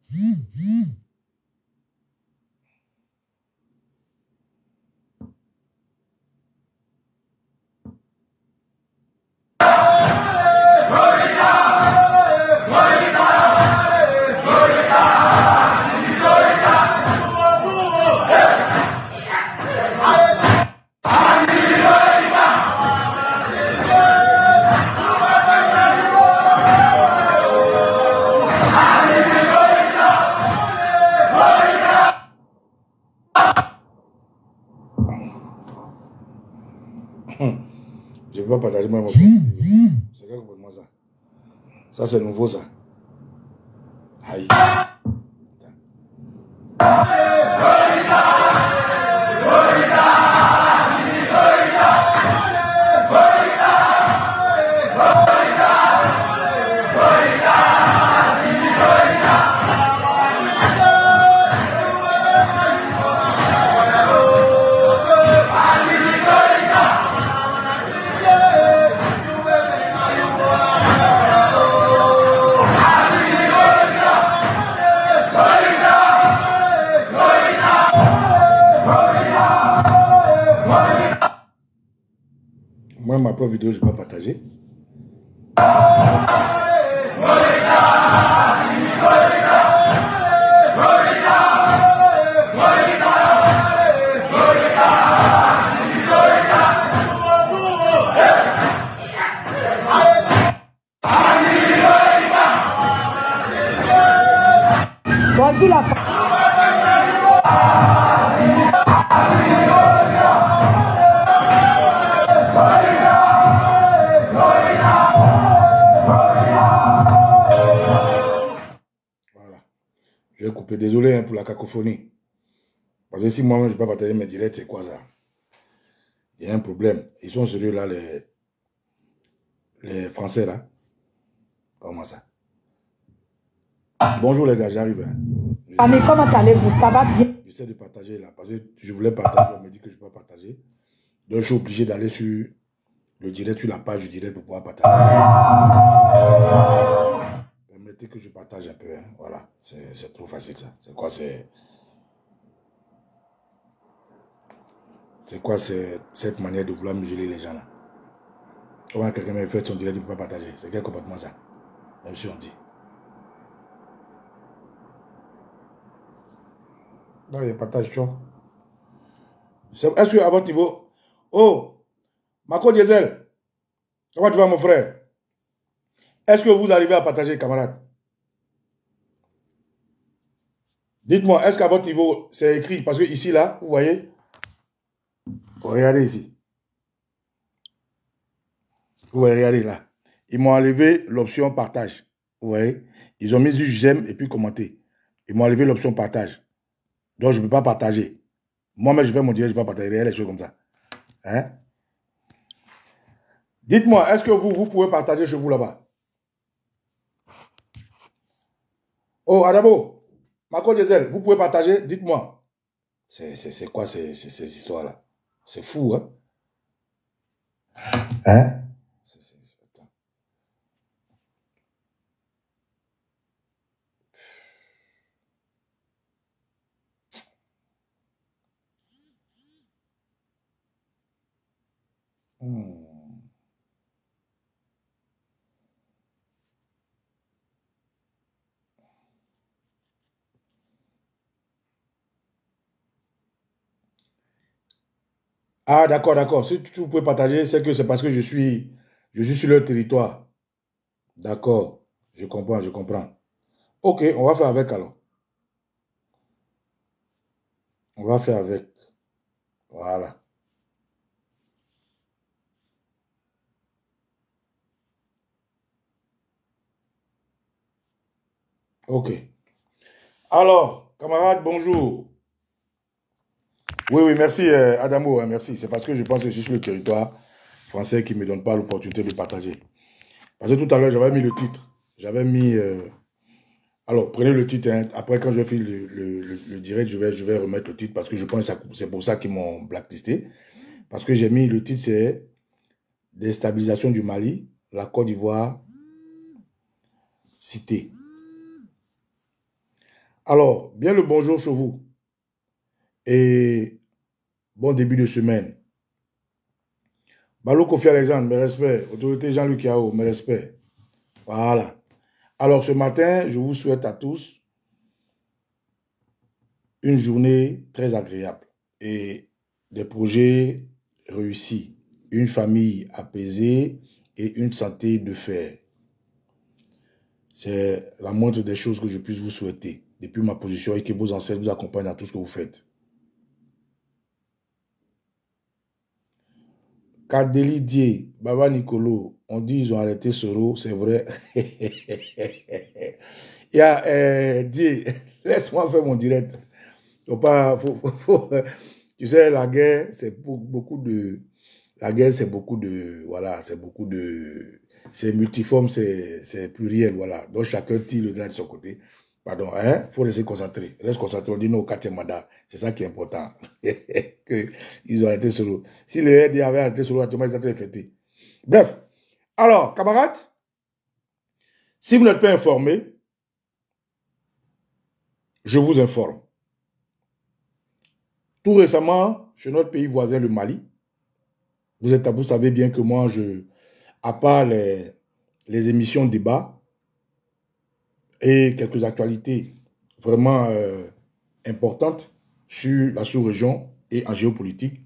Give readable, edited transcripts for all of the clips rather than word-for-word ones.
Je ne vais pas partager mon vidéo. C'est quoi complètement ça? Ça, c'est nouveau, ça. Aïe. Moi, ma propre vidéo, je ne vais pas partager. Bonjour la Je vais couper, désolé hein, pour la cacophonie. Parce que si moi-même je ne peux pas partager mes directs, c'est quoi ça? Il y a un problème. Ils sont sérieux là, les Français là. Comment ça? Bonjour les gars, j'arrive. Hein. Ami, comment allez-vous? Ça va bien? J'essaie de partager là, parce que je voulais partager, on me dit que je ne peux pas partager. Donc je suis obligé d'aller sur le direct, sur la page du direct pour pouvoir partager. Permettez que je partage un peu, hein. Voilà, c'est trop facile ça. C'est quoi cette manière de vouloir museler les gens là? Comment quelqu'un m'a fait son direct, il ne peut pas partager? C'est quel comportement ça? Même si on dit. Non, il y a partage, tu vois. Est-ce qu'à votre niveau... Oh, Marco Diesel, comment tu vas mon frère? Est-ce que vous arrivez à partager, camarades? Dites-moi, est-ce qu'à votre niveau, c'est écrit? Parce que ici, là, vous voyez? Regardez ici. Vous voyez, regardez là. Ils m'ont enlevé l'option partage. Vous voyez? Ils ont mis juste j'aime et puis commenter. Ils m'ont enlevé l'option partage. Donc, je ne peux pas partager. Moi-même, je vais mon direct, je ne peux pas partager les choses comme ça. Hein? Dites-moi, est-ce que vous pouvez partager chez vous là-bas? Oh, Adamo, Marco Diesel, vous pouvez partager? Dites-moi. C'est quoi ces histoires-là? C'est fou, hein? Hein? Attends. Ah, d'accord, d'accord. Si tu peux partager, c'est que c'est parce que je suis sur leur territoire. D'accord. Je comprends, je comprends. Ok, on va faire avec alors. On va faire avec. Voilà. Ok. Alors, camarades, bonjour. Oui, oui, merci Adamo, hein, merci. C'est parce que je pense que je suis sur le territoire français qui ne me donne pas l'opportunité de partager. Parce que tout à l'heure, j'avais mis le titre. J'avais mis... alors, prenez le titre. Hein. Après, quand je fais le direct, je vais remettre le titre parce que je pense que c'est pour ça qu'ils m'ont blacklisté. Parce que j'ai mis le titre, c'est Déstabilisation du Mali, la Côte d'Ivoire citée. Alors, bien le bonjour chez vous. Et bon début de semaine. Balou Kofi Alexandre, mes respects. Autorité Jean-Luc Yao, mes respects. Voilà. Alors, ce matin, je vous souhaite à tous une journée très agréable et des projets réussis, une famille apaisée et une santé de fer. C'est la moindre des choses que je puisse vous souhaiter depuis ma position et que vos ancêtres vous accompagnent dans tout ce que vous faites. Kadeli Die, Baba Nicolo, on dit ils ont arrêté Soro, c'est vrai. Il y a Die, laisse-moi faire mon direct. Faut pas, tu sais, la guerre, c'est beaucoup de... La guerre, c'est beaucoup de... Voilà, c'est beaucoup de... C'est multiforme, c'est pluriel, voilà. Donc, chacun tire le drap de son côté. Pardon, hein? Faut rester concentré. Reste concentré, on dit non au 4e mandat. C'est ça qui est important. Ils ont arrêté Solo. Si le RD avait arrêté Solo, actuellement, ils étaient fêtés. Bref. Alors, camarades, si vous n'êtes pas informés, je vous informe. Tout récemment, chez notre pays voisin, le Mali, vous savez bien que moi, à part les émissions de débat et quelques actualités vraiment importantes sur la sous-région et en géopolitique,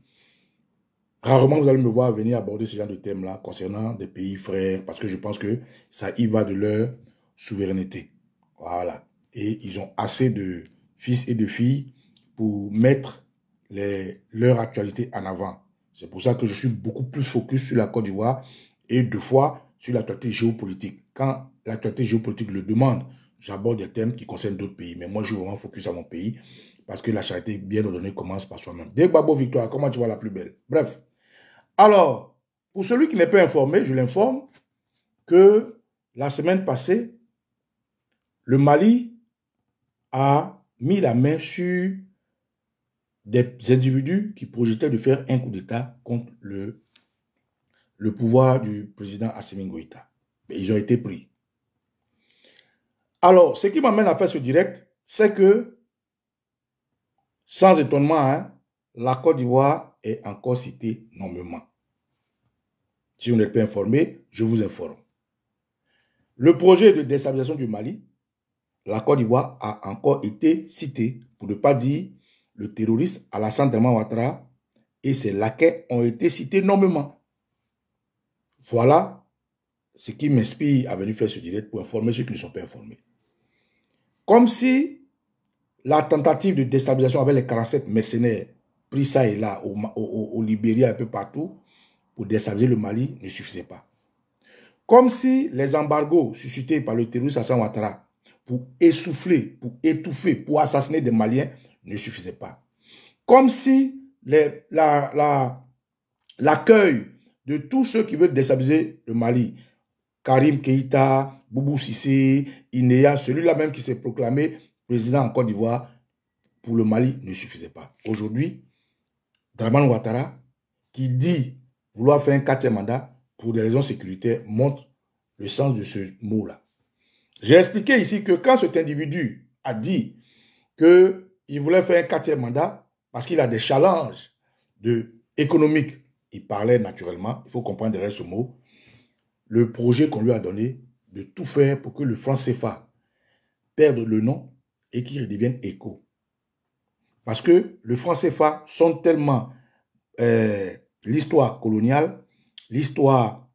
rarement vous allez me voir venir aborder ce genre de thèmes-là concernant des pays frères, parce que je pense que ça y va de leur souveraineté. Voilà. Et ils ont assez de fils et de filles pour mettre leur actualité en avant. C'est pour ça que je suis beaucoup plus focus sur la Côte d'Ivoire et 2 fois sur l'actualité géopolitique. Quand l'actualité géopolitique le demande, j'aborde des thèmes qui concernent d'autres pays. Mais moi, je suis vraiment focus à mon pays parce que la charité bien ordonnée commence par soi-même. Dès Babo Victoire, comment tu vois la plus belle? Bref. Alors, pour celui qui n'est pas informé, je l'informe que la semaine passée, le Mali a mis la main sur des individus qui projetaient de faire un coup d'État contre le pouvoir du président Assimi Goïta. Mais ils ont été pris. Alors, ce qui m'amène à faire ce direct, c'est que, sans étonnement, hein, la Côte d'Ivoire est encore citée nommément. Si vous n'êtes pas informé, je vous informe. Le projet de déstabilisation du Mali, la Côte d'Ivoire a encore été cité, pour ne pas dire le terroriste Alassane Dramane Ouattara et ses laquais ont été cités nommément. Voilà ce qui m'inspire à venir faire ce direct pour informer ceux qui ne sont pas informés. Comme si la tentative de déstabilisation avec les 47 mercenaires pris ça et là, au Libéria, un peu partout, pour déstabiliser le Mali, ne suffisait pas. Comme si les embargos suscités par le terroriste Alassane Ouattara pour essouffler, pour étouffer, pour assassiner des Maliens ne suffisait pas. Comme si l'accueil de tous ceux qui veulent déstabiliser le Mali, Karim Keïta, Boubou Sissé, Inéa, celui-là même qui s'est proclamé président en Côte d'Ivoire pour le Mali ne suffisait pas. Aujourd'hui, Dramane Ouattara, qui dit vouloir faire un 4e mandat pour des raisons sécuritaires, montre le sens de ce mot-là. J'ai expliqué ici que quand cet individu a dit qu'il voulait faire un 4e mandat parce qu'il a des challenges économiques, il parlait naturellement, il faut comprendre derrière ce mot, le projet qu'on lui a donné de tout faire pour que le franc CFA perde le nom et qu'il redevienne éco. Parce que le franc CFA sonne tellement l'histoire coloniale, l'histoire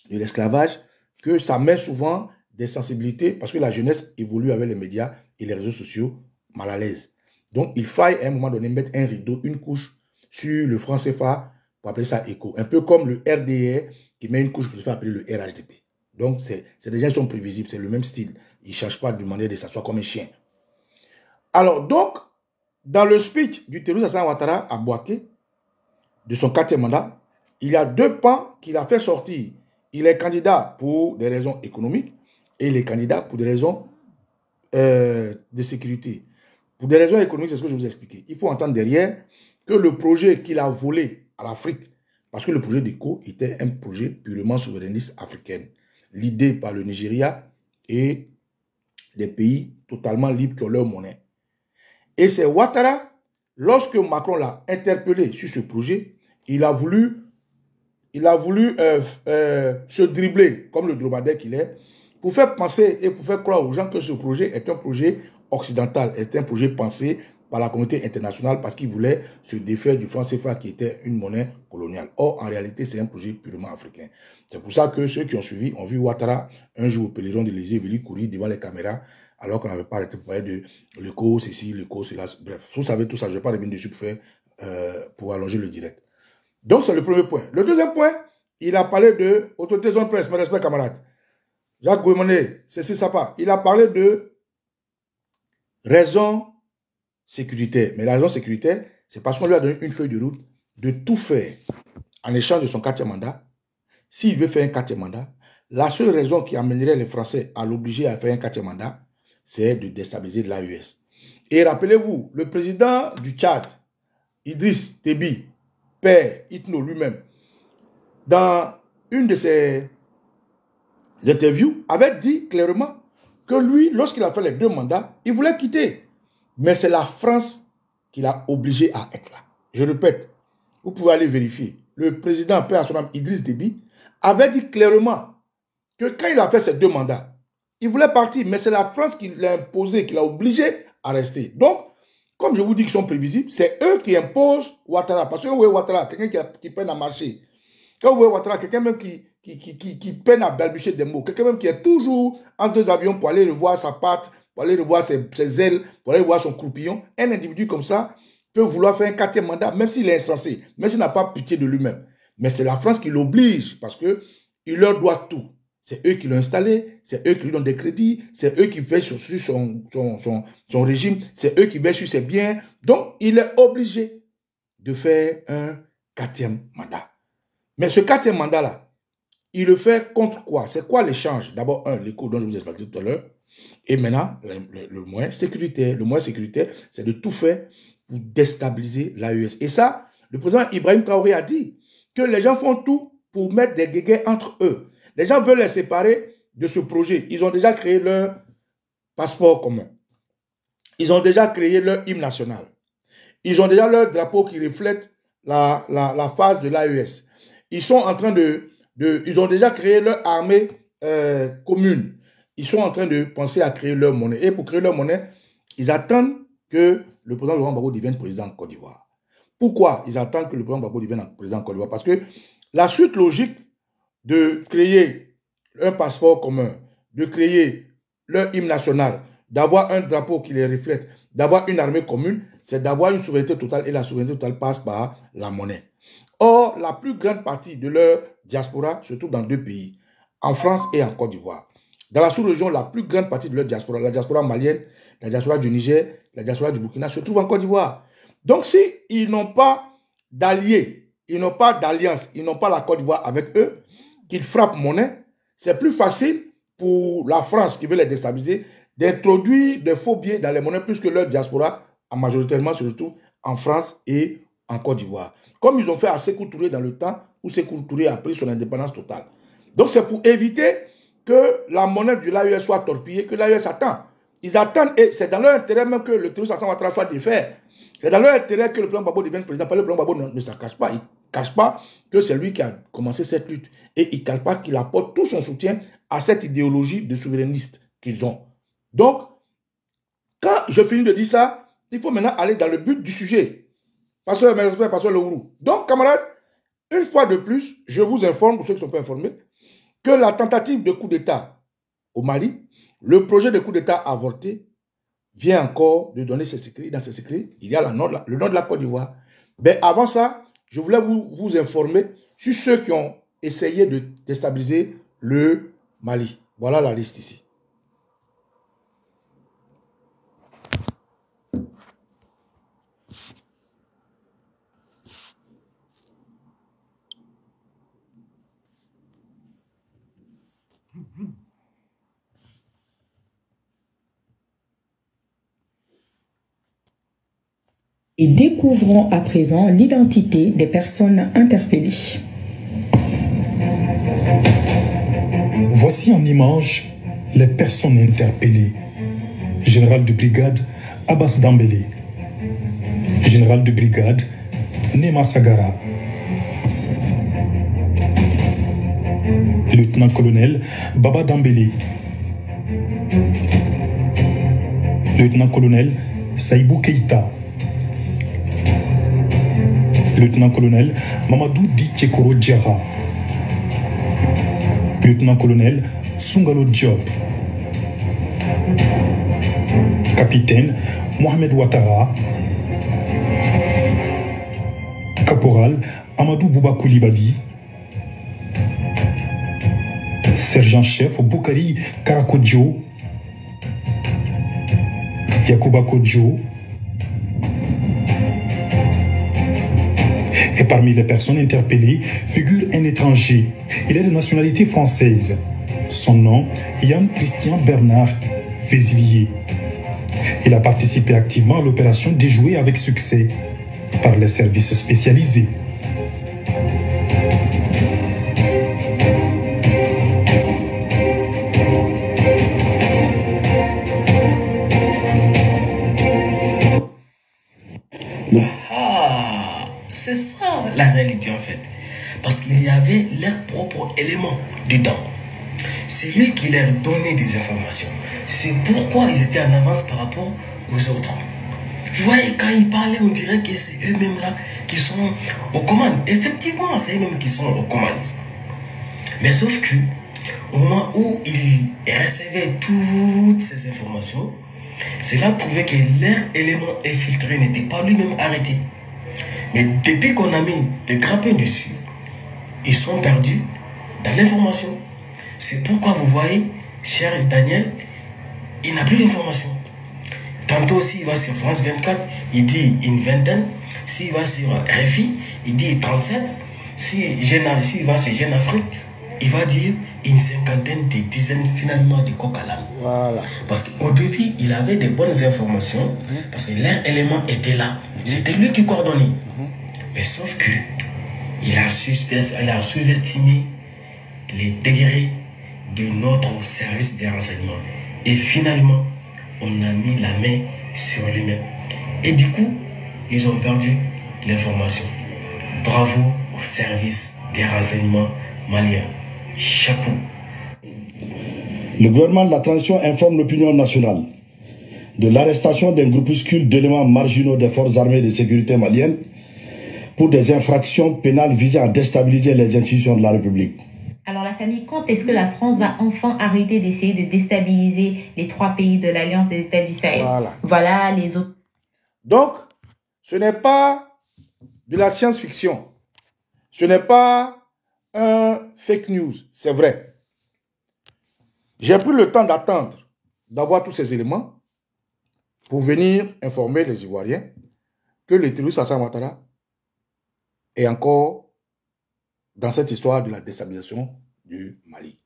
de l'esclavage, que ça met souvent des sensibilités, parce que la jeunesse évolue avec les médias et les réseaux sociaux mal à l'aise. Donc, il faille à un moment donné mettre un rideau, une couche sur le franc CFA pour appeler ça éco. Un peu comme le RDR qui met une couche pour se faire appeler le RHDP. Donc, c'est des gens qui sont prévisibles, c'est le même style. Ils ne cherchent pas de demander de s'asseoir comme un chien. Alors, donc, dans le speech du terroriste Alassane Ouattara à Bouaké, de son 4e mandat, il y a 2 pans qu'il a fait sortir. Il est candidat pour des raisons économiques et il est candidat pour des raisons de sécurité. Pour des raisons économiques, c'est ce que je vous ai expliqué. Il faut entendre derrière que le projet qu'il a volé à l'Afrique, parce que le projet d'ECO était un projet purement souverainiste africain, l'idée par le Nigeria et des pays totalement libres qui ont leur monnaie. Et c'est Ouattara, lorsque Macron l'a interpellé sur ce projet, il a voulu se dribbler, comme le dromadaire qu'il est, pour faire penser et pour faire croire aux gens que ce projet est un projet occidental, est un projet pensé par la communauté internationale parce qu'il voulait se défaire du franc CFA qui était une monnaie coloniale. Or, en réalité, c'est un projet purement africain. C'est pour ça que ceux qui ont suivi ont vu Ouattara un jour au Pèlerin de l'Élysée venir courir devant les caméras alors qu'on n'avait pas arrêté de parler de l'écho, ceci, l'écho, cela. Bref, vous savez tout ça, je ne vais pas revenir dessus pour allonger le direct. Donc, c'est le premier point. Le deuxième point, il a parlé de autorité zone presse, mes respects camarades. Jacques Gouemonet, ceci, ça part. Il a parlé de raison sécuritaire. Mais la raison sécuritaire, c'est parce qu'on lui a donné une feuille de route de tout faire en échange de son 4e mandat. S'il veut faire un 4e mandat, la seule raison qui amènerait les Français à l'obliger à faire un 4e mandat, c'est de déstabiliser l'AES. Et rappelez-vous, le président du Tchad, Idriss Déby, père Itno lui-même, dans une de ses interviews, avait dit clairement que lui, lorsqu'il a fait les 2 mandats, il voulait quitter. Mais c'est la France qui l'a obligé à être là. Je répète, vous pouvez aller vérifier. Le président, père à son nom, Idriss Déby, avait dit clairement que quand il a fait ses 2 mandats, il voulait partir, mais c'est la France qui l'a imposé, qui l'a obligé à rester. Donc, comme je vous dis qu'ils sont prévisibles, c'est eux qui imposent Ouattara. Parce que vous voyez Ouattara, quelqu'un qui peine à marcher. Quand vous voyez Ouattara, quelqu'un même qui peine à balbutier des mots. Quelqu'un même qui est toujours en 2 avions pour aller revoir sa patte, pour aller revoir ses ailes, pour aller voir son croupillon. Un individu comme ça peut vouloir faire un 4e mandat, même s'il est insensé, même s'il n'a pas pitié de lui-même. Mais c'est la France qui l'oblige, parce qu'il leur doit tout. C'est eux qui l'ont installé, c'est eux qui lui donnent des crédits, c'est eux qui veillent sur son régime, c'est eux qui veillent sur ses biens. Donc, il est obligé de faire un 4e mandat. Mais ce 4e mandat-là, il le fait contre quoi? C'est quoi l'échange? D'abord, l'écho dont je vous ai expliqué tout à l'heure. Et maintenant, le moyen sécuritaire. Le moyen sécuritaire, c'est de tout faire pour déstabiliser l'AES. Et ça, le président Ibrahim Traoré a dit que les gens font tout pour mettre des guéguets entre eux. Les gens veulent les séparer de ce projet. Ils ont déjà créé leur passeport commun. Ils ont déjà créé leur hymne national. Ils ont déjà leur drapeau qui reflète la phase de l'AES. Ils sont en train ils ont déjà créé leur armée commune. Ils sont en train de penser à créer leur monnaie. Et pour créer leur monnaie, ils attendent que le président Laurent Gbagbo devienne président en Côte d'Ivoire. Pourquoi ils attendent que le président Gbagbo devienne président en Côte d'Ivoire? Parce que la suite logique de créer un passeport commun, de créer leur hymne national, d'avoir un drapeau qui les reflète, d'avoir une armée commune, c'est d'avoir une souveraineté totale, et la souveraineté totale passe par la monnaie. Or, la plus grande partie de leur diaspora se trouve dans 2 pays, en France et en Côte d'Ivoire. Dans la sous-région, la plus grande partie de leur diaspora, la diaspora malienne, la diaspora du Niger, la diaspora du Burkina, se trouve en Côte d'Ivoire. Donc, s'ils n'ont pas d'alliés, ils n'ont pas d'alliance, ils n'ont pas la Côte d'Ivoire avec eux, qu'ils frappent monnaie, c'est plus facile pour la France qui veut les déstabiliser d'introduire des faux billets dans les monnaies puisque leur diaspora a majoritairement se retrouve en France et en Côte d'Ivoire. Comme ils ont fait à Sékou Touré dans le temps où Sékou Touré a pris son indépendance totale. Donc c'est pour éviter que la monnaie de l'AES soit torpillée, que l'AES attend. Ils attendent et c'est dans leur intérêt même que le terroriste Alassane Ouattara soit défait. C'est dans leur intérêt que le président Gbagbo devienne président. Parce que le président Gbagbo ne s'en cache pas. Il ne cache pas que c'est lui qui a commencé cette lutte. Et il ne cache pas qu'il apporte tout son soutien à cette idéologie de souverainiste qu'ils ont. Donc, quand je finis de dire ça, il faut maintenant aller dans le but du sujet. Pasteur Leourou. Donc, camarades, une fois de plus, je vous informe, pour ceux qui ne sont pas informés, que la tentative de coup d'État au Mali, le projet de coup d'État avorté, vient encore de donner ses secrets. Dans ses secrets, il y a le nom de la Côte d'Ivoire. Mais avant ça, je voulais vous informer sur ceux qui ont essayé de déstabiliser le Mali. Voilà la liste ici. Et découvrons à présent l'identité des personnes interpellées. Voici en image les personnes interpellées. Général de brigade Abbas Dambélé. Général de brigade Nema Sagara. Lieutenant-colonel Baba Dambélé. Lieutenant-colonel Saïbou Keïta. Lieutenant-colonel Mamadou Di Tchekoro Diarra. Lieutenant-colonel Sungalo Diop. Capitaine Mohamed Ouattara. Caporal Amadou Bouba Koulibaly. Sergent-chef Boukari Karakodjo. Yacouba Kodjo. Et parmi les personnes interpellées figure un étranger. Il est de nationalité française. Son nom, Yann Christian Bernard Vézilier. Il a participé activement à l'opération déjouée avec succès par les services spécialisés. C'est ça la réalité en fait. Parce qu'il y avait leurs propres éléments dedans. C'est lui qui leur donnait des informations. C'est pourquoi ils étaient en avance par rapport aux autres. Vous voyez, quand ils parlaient, on dirait que c'est eux-mêmes là qui sont aux commandes. Effectivement, c'est eux-mêmes qui sont aux commandes. Mais sauf que, au moment où ils recevaient toutes ces informations, c'est là qu'on trouvait que leur élément infiltré n'était pas lui-même arrêté. Mais depuis qu'on a mis le grappin dessus, ils sont perdus dans l'information. C'est pourquoi vous voyez, cher Daniel, il n'a plus d'informations. Tantôt, s'il va sur France 24, il dit une vingtaine. S'il va sur RFI, il dit 37. S'il va sur Jeune Afrique, il va dire une cinquantaine, des dizaines finalement de coq à l'âne. Voilà. Parce qu'au début, il avait de bonnes informations, parce que leur élément était là. C'était lui qui coordonnait. Mais sauf que il a sous-estimé les degrés de notre service de renseignement. Et finalement, on a mis la main sur lui-même. Et du coup, ils ont perdu l'information. Bravo au service des renseignements maliens. Chapeau. Le gouvernement de la transition informe l'opinion nationale de l'arrestation d'un groupuscule d'éléments marginaux des forces armées de sécurité maliennes pour des infractions pénales visant à déstabiliser les institutions de la République. Alors la famille, quand est-ce que la France va enfin arrêter d'essayer de déstabiliser les 3 pays de l'Alliance des États du Sahel? Voilà les autres. Donc, ce n'est pas de la science-fiction. Ce n'est pas un fake news, c'est vrai. J'ai pris le temps d'attendre, d'avoir tous ces éléments pour venir informer les Ivoiriens que le terroriste Alassane Ouattara est encore dans cette histoire de la déstabilisation du Mali.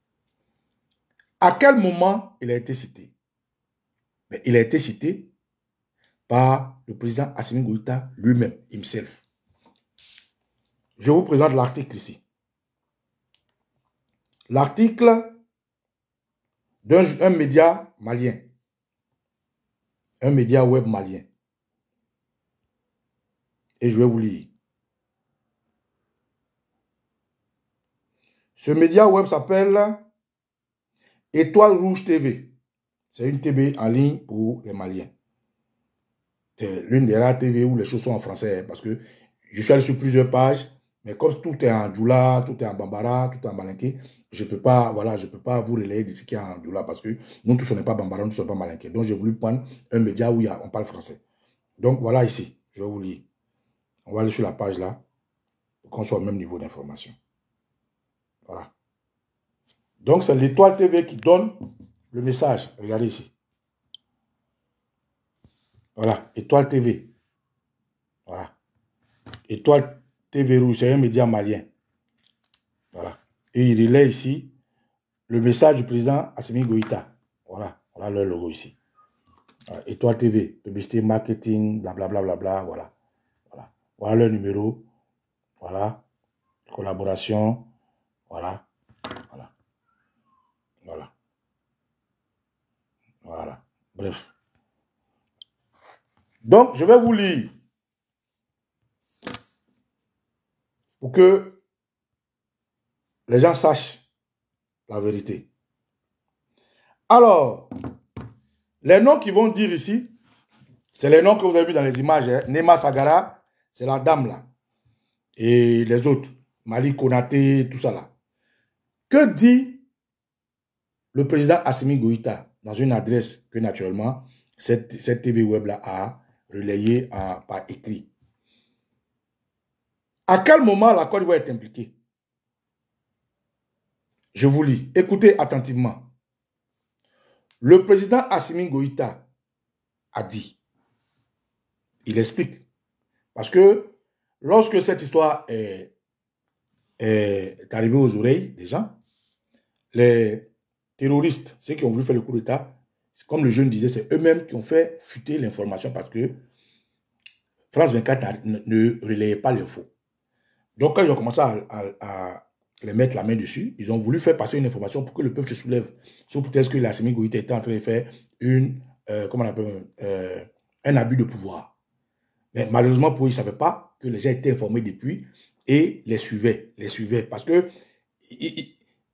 À quel moment il a été cité? Mais il a été cité par le président Assimi Goïta lui-même, himself. Je vous présente l'article ici. L'article d'un média malien. Un média web malien. Et je vais vous lire. Ce média web s'appelle Étoile Rouge TV. C'est une TV en ligne pour les Maliens. C'est l'une des rares TV où les choses sont en français. Parce que je suis allé sur plusieurs pages. Mais comme tout est en Djoula, tout est en Bambara, tout est en Malinké, je ne peux pas, voilà, je peux pas vous relayer de ce qu'il y a en Djoula parce que nous tous on n'est pas Bambara, nous tous on n'est pas Malinké. Donc j'ai voulu prendre un média où on parle français. Donc voilà ici, je vais vous lire. On va aller sur la page là, pour qu'on soit au même niveau d'information. Voilà. Donc c'est l'Étoile TV qui donne le message. Regardez ici. Voilà, Étoile TV. Voilà. Étoile TV Rouge, c'est un média malien. Voilà. Et il relaie ici le message du président Assimi Goïta. Voilà. Voilà leur logo ici. Voilà. Étoile TV, publicité, marketing, blablabla, bla, bla, bla, voilà. Voilà. Voilà leur numéro. Voilà. Collaboration. Voilà. Voilà. Voilà. Voilà. Bref. Donc, je vais vous lire pour que les gens sachent la vérité. Alors, les noms qu'ils vont dire ici, c'est les noms que vous avez vus dans les images. Hein. Nema Sagara, c'est la dame là. Et les autres, Mali Konaté, tout ça là. Que dit le président Assimi Goïta dans une adresse que naturellement, cette TV web là a relayée par écrit? À quel moment la Côte d'Ivoire est impliquée? Je vous lis. Écoutez attentivement. Le président Assimi Goïta a dit, il explique, parce que lorsque cette histoire est arrivée aux oreilles des gens, les terroristes, ceux qui ont voulu faire le coup d'État, comme le jeune disait, c'est eux-mêmes qui ont fait fuiter l'information parce que France 24 ne relayait pas l'info. Donc quand ils ont commencé à les mettre la main dessus, ils ont voulu faire passer une information pour que le peuple se soulève. Sauf peut-être que Assimi Goïta était en train de faire comment on appelle, un abus de pouvoir. Mais malheureusement pour eux, ils ne savaient pas que les gens étaient informés depuis et les suivaient. Parce que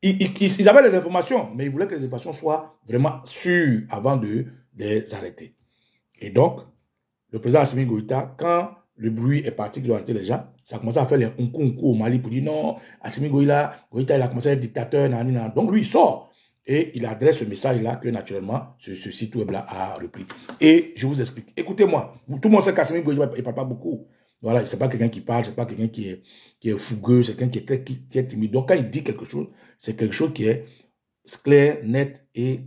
ils avaient les informations, mais ils voulaient que les informations soient vraiment sûres avant de les arrêter. Et donc, le président Assimi Goïta, quand le bruit est parti, qu'ils ont arrêté les gens, ça a commencé à faire les unku au Mali pour dire non, Assimi Goïta, il a commencé à être dictateur, nanana. Donc lui, il sort et il adresse ce message-là que naturellement, ce site web-là a repris. Et je vous explique. Écoutez-moi, tout le monde sait qu'Assimi Goïta, il ne parle pas beaucoup. Voilà, ce n'est pas quelqu'un qui parle, ce n'est pas quelqu'un qui est fougueux, c'est quelqu'un qui est timide. Donc quand il dit quelque chose, c'est quelque chose qui est clair, net et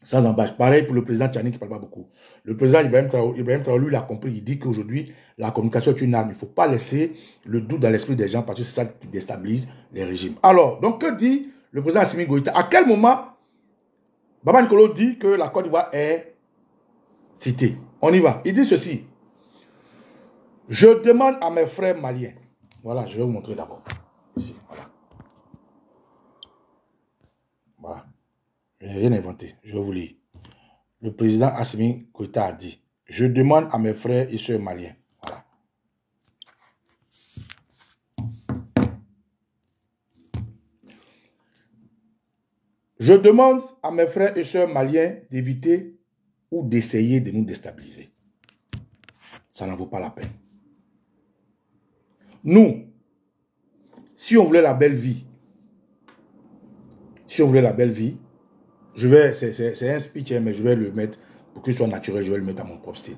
sans embâche. Pareil pour le président Tchani qui ne parle pas beaucoup. Le président Ibrahim Traoré, lui, il a compris. Il dit qu'aujourd'hui, la communication est une arme. Il ne faut pas laisser le doute dans l'esprit des gens parce que c'est ça qui déstabilise les régimes. Alors, donc, que dit le président Assimi Goïta? À quel moment Baba Nicolo dit que la Côte d'Ivoire est citée? On y va. Il dit ceci. Je demande à mes frères maliens. Voilà, je vais vous montrer d'abord. Ici, voilà. Voilà. Je n'ai rien inventé, je vais vous lire. Le président Assimi Goïta a dit, je demande à mes frères et sœurs maliens. Voilà. Je demande à mes frères et sœurs maliens d'éviter ou d'essayer de nous déstabiliser. Ça n'en vaut pas la peine. Nous, si on voulait la belle vie, c'est un speech, mais je vais le mettre, pour qu'il soit naturel, je vais le mettre à mon propre style.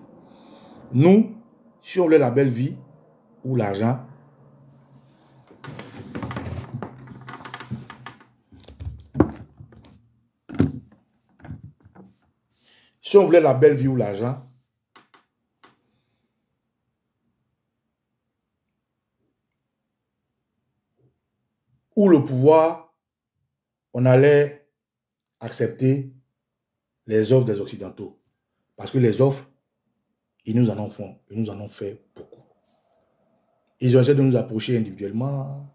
Nous, si on voulait la belle vie ou l'argent, ou le pouvoir, on allait accepter les offres des Occidentaux. Parce que les offres, ils nous en ont fait beaucoup. Ils ont essayé de nous approcher individuellement.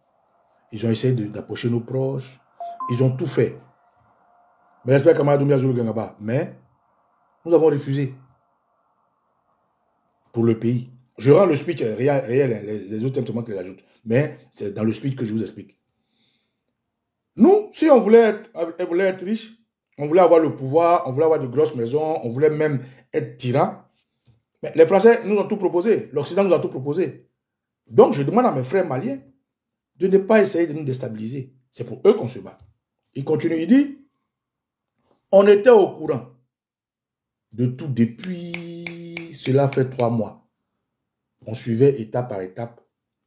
Ils ont essayé d'approcher nos proches. Ils ont tout fait. Mais j'espère que mais nous avons refusé. Pour le pays. Je rends le speech réel, les autres thèmes que les ajoute. Mais c'est dans le speech que je vous explique. Nous, si on voulait être riche, on voulait avoir le pouvoir, on voulait avoir de grosses maisons, on voulait même être tyran. Mais les Français nous ont tout proposé. L'Occident nous a tout proposé. Donc, je demande à mes frères maliens de ne pas essayer de nous déstabiliser. C'est pour eux qu'on se bat. Il continue, il dit, on était au courant de tout depuis, cela fait 3 mois. On suivait étape par étape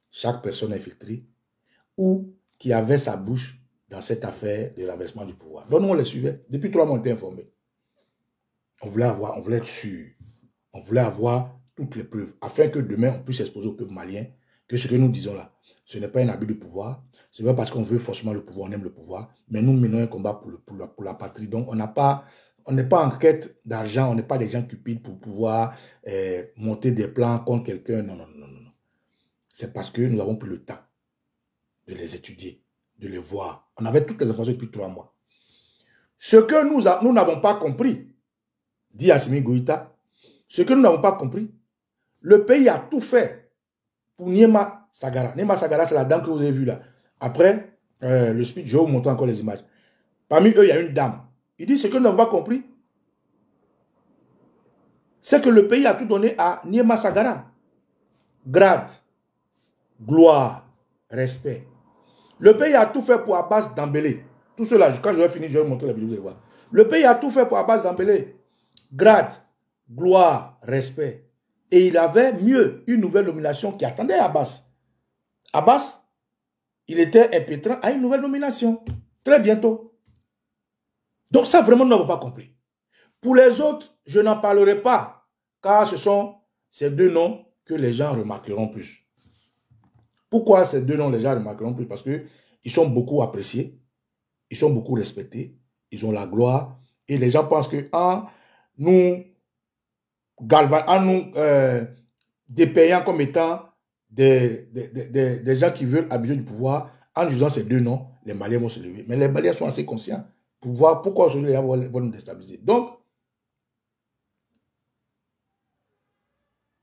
chaque personne infiltrée ou qui avait sa bouche dans cette affaire de renversement du pouvoir. Donc, nous, on les suivait. Depuis 3 mois, on était informés. On voulait être sûr. On voulait avoir toutes les preuves afin que demain, on puisse exposer au peuple malien que ce que nous disons là, ce n'est pas un abus de pouvoir. Ce n'est pas parce qu'on veut forcément le pouvoir, on aime le pouvoir. Mais nous menons un combat pour la patrie. Donc, on n'est pas en quête d'argent. On n'est pas des gens cupides pour pouvoir monter des plans contre quelqu'un. Non. C'est parce que nous avons pris le temps de les étudier, de les voir. On avait toutes les informations depuis 3 mois. Ce que nous n'avons pas compris, dit Assimi Goïta, ce que nous n'avons pas compris, le pays a tout fait pour Niema Sagara. Niema Sagara, c'est la dame que vous avez vue là. Après le speech, je vais vous montrer encore les images. Parmi eux, il y a une dame. Il dit, ce que nous n'avons pas compris, c'est que le pays a tout donné à Niema Sagara. Grade, gloire, respect. Le pays a tout fait pour Abbas Dambélé. Tout cela, quand je vais finir, je vais vous montrer la vidéo, vous allez voir. Le pays a tout fait pour Abbas Dambélé. Grade, gloire, respect. Et il avait mieux une nouvelle nomination qui attendait Abbas. Abbas, il était impétrant à une nouvelle nomination. Très bientôt. Donc ça, vraiment, nous n'avons pas compris. Pour les autres, je n'en parlerai pas, car ce sont ces deux noms que les gens remarqueront plus. Pourquoi ces deux noms, les gens remarqueront plus? Parce qu'ils sont beaucoup appréciés, ils sont beaucoup respectés, ils ont la gloire, et les gens pensent qu'en nous dépayant comme étant des gens qui veulent abuser du pouvoir, en utilisant ces deux noms, les Maliens vont se lever. Mais les Maliens sont assez conscients pour voir pourquoi aujourd'hui les gens vont nous déstabiliser. Donc,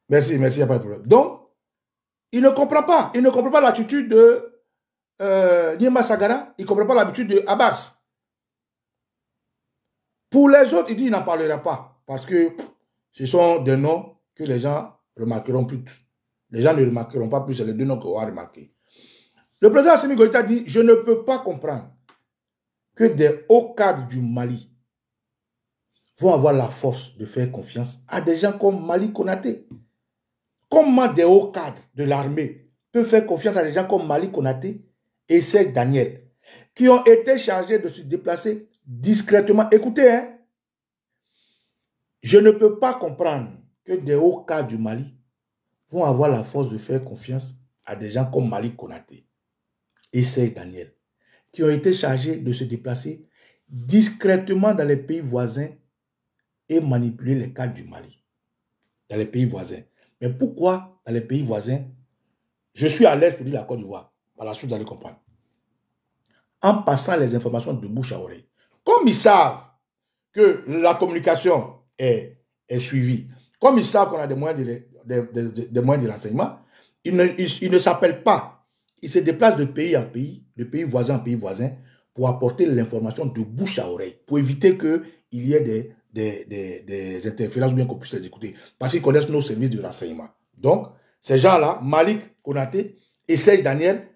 merci, il n'y a pas de problème. Donc, il ne comprend pas l'attitude de Niema Sagara, il ne comprend pas l'attitude de Abbas. Pour les autres, il dit qu'il n'en parlera pas, parce que ce sont des noms que les gens remarqueront plus. Les gens ne remarqueront pas plus, c'est les deux noms qu'on va remarquer. Le président Assimi Goïta dit, je ne peux pas comprendre que des hauts cadres du Mali vont avoir la force de faire confiance à des gens comme Mali Konaté. Comment des hauts cadres de l'armée peuvent faire confiance à des gens comme Mali Konaté et Serge Daniel, qui ont été chargés de se déplacer discrètement? Écoutez, hein, je ne peux pas comprendre que des hauts cadres du Mali vont avoir la force de faire confiance à des gens comme Mali Konaté et Serge Daniel, qui ont été chargés de se déplacer discrètement dans les pays voisins et manipuler les cadres du Mali, dans les pays voisins. Mais pourquoi dans les pays voisins? Je suis à l'aise pour dire la Côte d'Ivoire. Par la suite, vous allez comprendre. En passant les informations de bouche à oreille. Comme ils savent que la communication est suivie, comme ils savent qu'on a des moyens de renseignement, ils ne s'appellent pas. Ils se déplacent de pays en pays, de pays voisin en pays voisin, pour apporter l'information de bouche à oreille, pour éviter qu'il y ait des interférences ou bien qu'on puisse les écouter. Parce qu'ils connaissent nos services de renseignement. Donc, ces gens-là, Malik Konaté et Serge Daniel,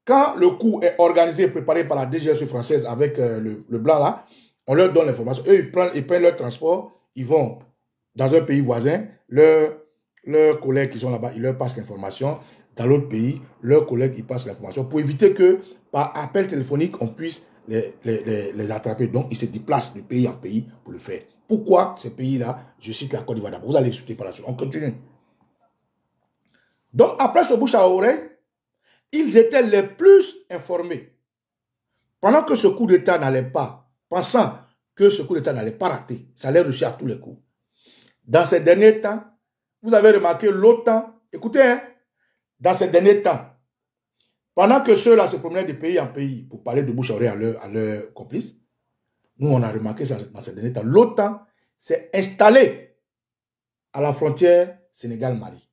quand le coup est organisé et préparé par la DGSE française avec le blanc là, on leur donne l'information. Eux, ils prennent leur transport, ils vont dans un pays voisin, leurs collègues qui sont là-bas, ils leur passent l'information. Dans l'autre pays, leurs collègues, ils passent l'information pour éviter que par appel téléphonique, on puisse les attraper. Donc, ils se déplacent de pays en pays pour le faire. Pourquoi ces pays-là? Je cite la Côte d'Ivoire d'abord. Vous allez écouter par la suite. On continue. Donc, après ce bouche à oreille, ils étaient les plus informés. Pendant que ce coup d'État n'allait pas, pensant que ce coup d'État n'allait pas rater, ça allait réussir à tous les coups. Dans ces derniers temps, vous avez remarqué l'OTAN. Écoutez, hein, dans ces derniers temps, pendant que ceux-là se promenaient de pays en pays pour parler de bouche à oreille à leurs complices, nous, on a remarqué dans ces derniers temps, l'OTAN s'est installée à la frontière Sénégal-Mali,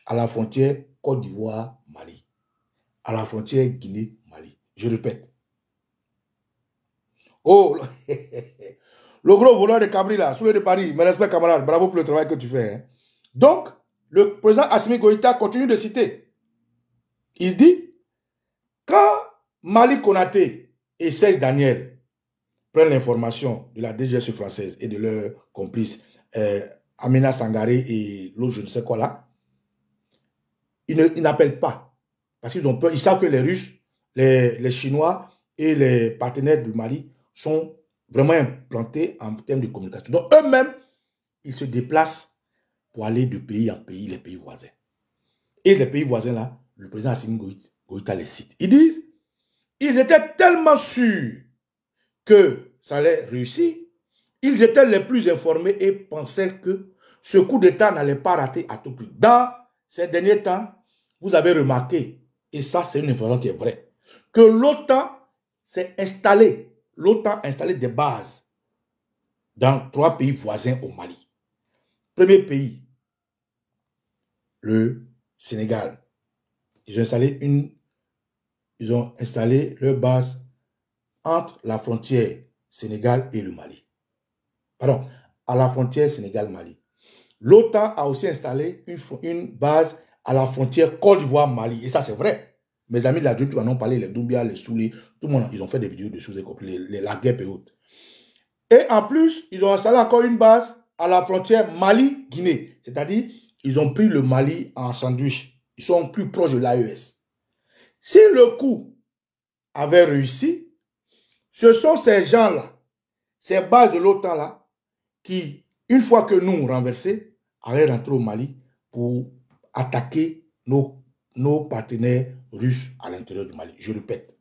à la frontière Côte d'Ivoire-Mali, à la frontière Guinée-Mali. Je répète. Oh, le gros voleur de Cabri là, soulevé de Paris, mes respects camarades, bravo pour le travail que tu fais. Hein. Donc, le président Assimi Goïta continue de citer. Il dit, quand Mali Konaté et Serge Daniel prennent l'information de la DGSE française et de leurs complices, Amina Sangaré et l'autre je ne sais quoi là, ils n'appellent pas. Parce qu'ils ont peur, ils savent que les Russes, les Chinois et les partenaires du Mali sont vraiment implantés en termes de communication. Donc eux-mêmes, ils se déplacent pour aller de pays en pays, les pays voisins. Et les pays voisins là, le président Assimi Goïta les cite. Ils disent, ils étaient tellement sûrs que ça allait réussir, ils étaient les plus informés et pensaient que ce coup d'État n'allait pas rater à tout prix. Dans ces derniers temps, vous avez remarqué, et ça c'est une information qui est vraie, que l'OTAN s'est installée, l'OTAN a installé des bases dans 3 pays voisins au Mali. Premier pays, le Sénégal. Ils ont installé leur base entre la frontière Sénégal et le Mali. Pardon, à la frontière Sénégal-Mali. L'OTAN a aussi installé une base à la frontière Côte d'Ivoire-Mali. Et ça, c'est vrai. Mes amis de la Dream Team en ont parlé, les Doumbia, les Soulé, tout le monde, ils ont fait des vidéos dessus, la guerre et autres. Et en plus, ils ont installé encore une base à la frontière Mali-Guinée. C'est-à-dire, ils ont pris le Mali en sandwich. Ils sont plus proches de l'AES. Si le coup avait réussi, ce sont ces gens-là, ces bases de l'OTAN-là, qui, une fois que nous renversés, allaient rentrer au Mali pour attaquer nos partenaires russes à l'intérieur du Mali. Je répète,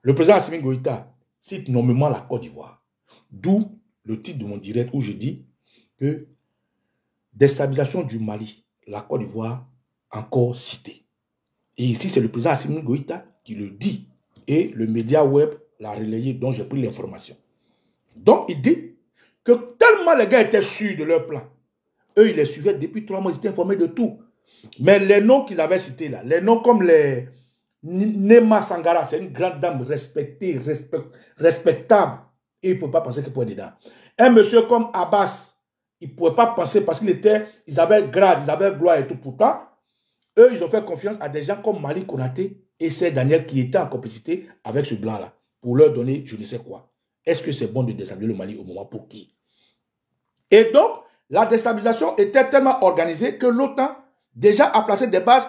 le président Assimi Goïta cite nommément la Côte d'Ivoire. D'où le titre de mon direct où je dis que déstabilisation du Mali, la Côte d'Ivoire encore citée. Et ici, c'est le président Assimi Goïta qui le dit. Et le média web l'a relayé, dont j'ai pris l'information. Donc, il dit que tellement les gars étaient sûrs de leur plan, eux, ils les suivaient depuis 3 mois, ils étaient informés de tout. Mais les noms qu'ils avaient cités là, les noms comme les Nema Sangara, c'est une grande dame respectée, respectable, et il ne peut pas penser qu'il pourrait être dedans. Un monsieur comme Abbas, il ne pouvait pas penser parce qu'ils avaient grade, ils avaient gloire et tout. Pourtant, eux, ils ont fait confiance à des gens comme Mali Konaté et c'est Daniel qui étaient en complicité avec ce blanc-là pour leur donner je ne sais quoi. Est-ce que c'est bon de déstabiliser le Mali au moment pour qui? Et donc, la déstabilisation était tellement organisée que l'OTAN déjà a placé des bases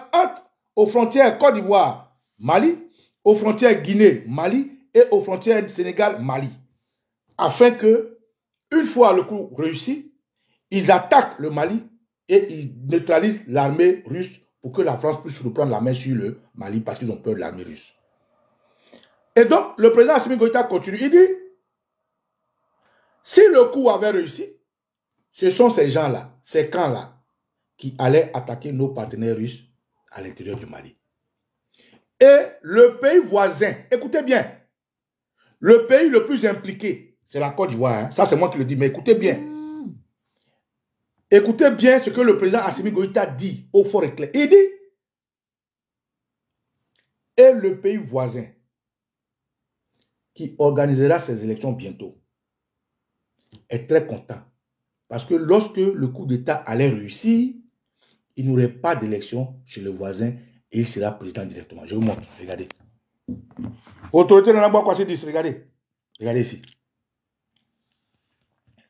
aux frontières Côte d'Ivoire, Mali, aux frontières Guinée, Mali et aux frontières Sénégal, Mali. Afin que, une fois le coup réussi, ils attaquent le Mali et ils neutralisent l'armée russe pour que la France puisse reprendre la main sur le Mali parce qu'ils ont peur de l'armée russe. Et donc, le président Assimi Goïta continue. Il dit, si le coup avait réussi, ce sont ces gens-là, ces camps-là, qui allaient attaquer nos partenaires russes à l'intérieur du Mali. Et le pays voisin, écoutez bien, le pays le plus impliqué, c'est la Côte d'Ivoire. Hein. Ça, c'est moi qui le dis, mais écoutez bien. Écoutez bien ce que le président Assimi Goïta dit au fort et clair. Il dit, et le pays voisin qui organisera ces élections bientôt est très content. Parce que lorsque le coup d'État allait réussir, il n'y aurait pas d'élection chez le voisin et il sera président directement. Je vous montre, regardez. Autorité de la Bois Kwasi 10, regardez. Regardez ici.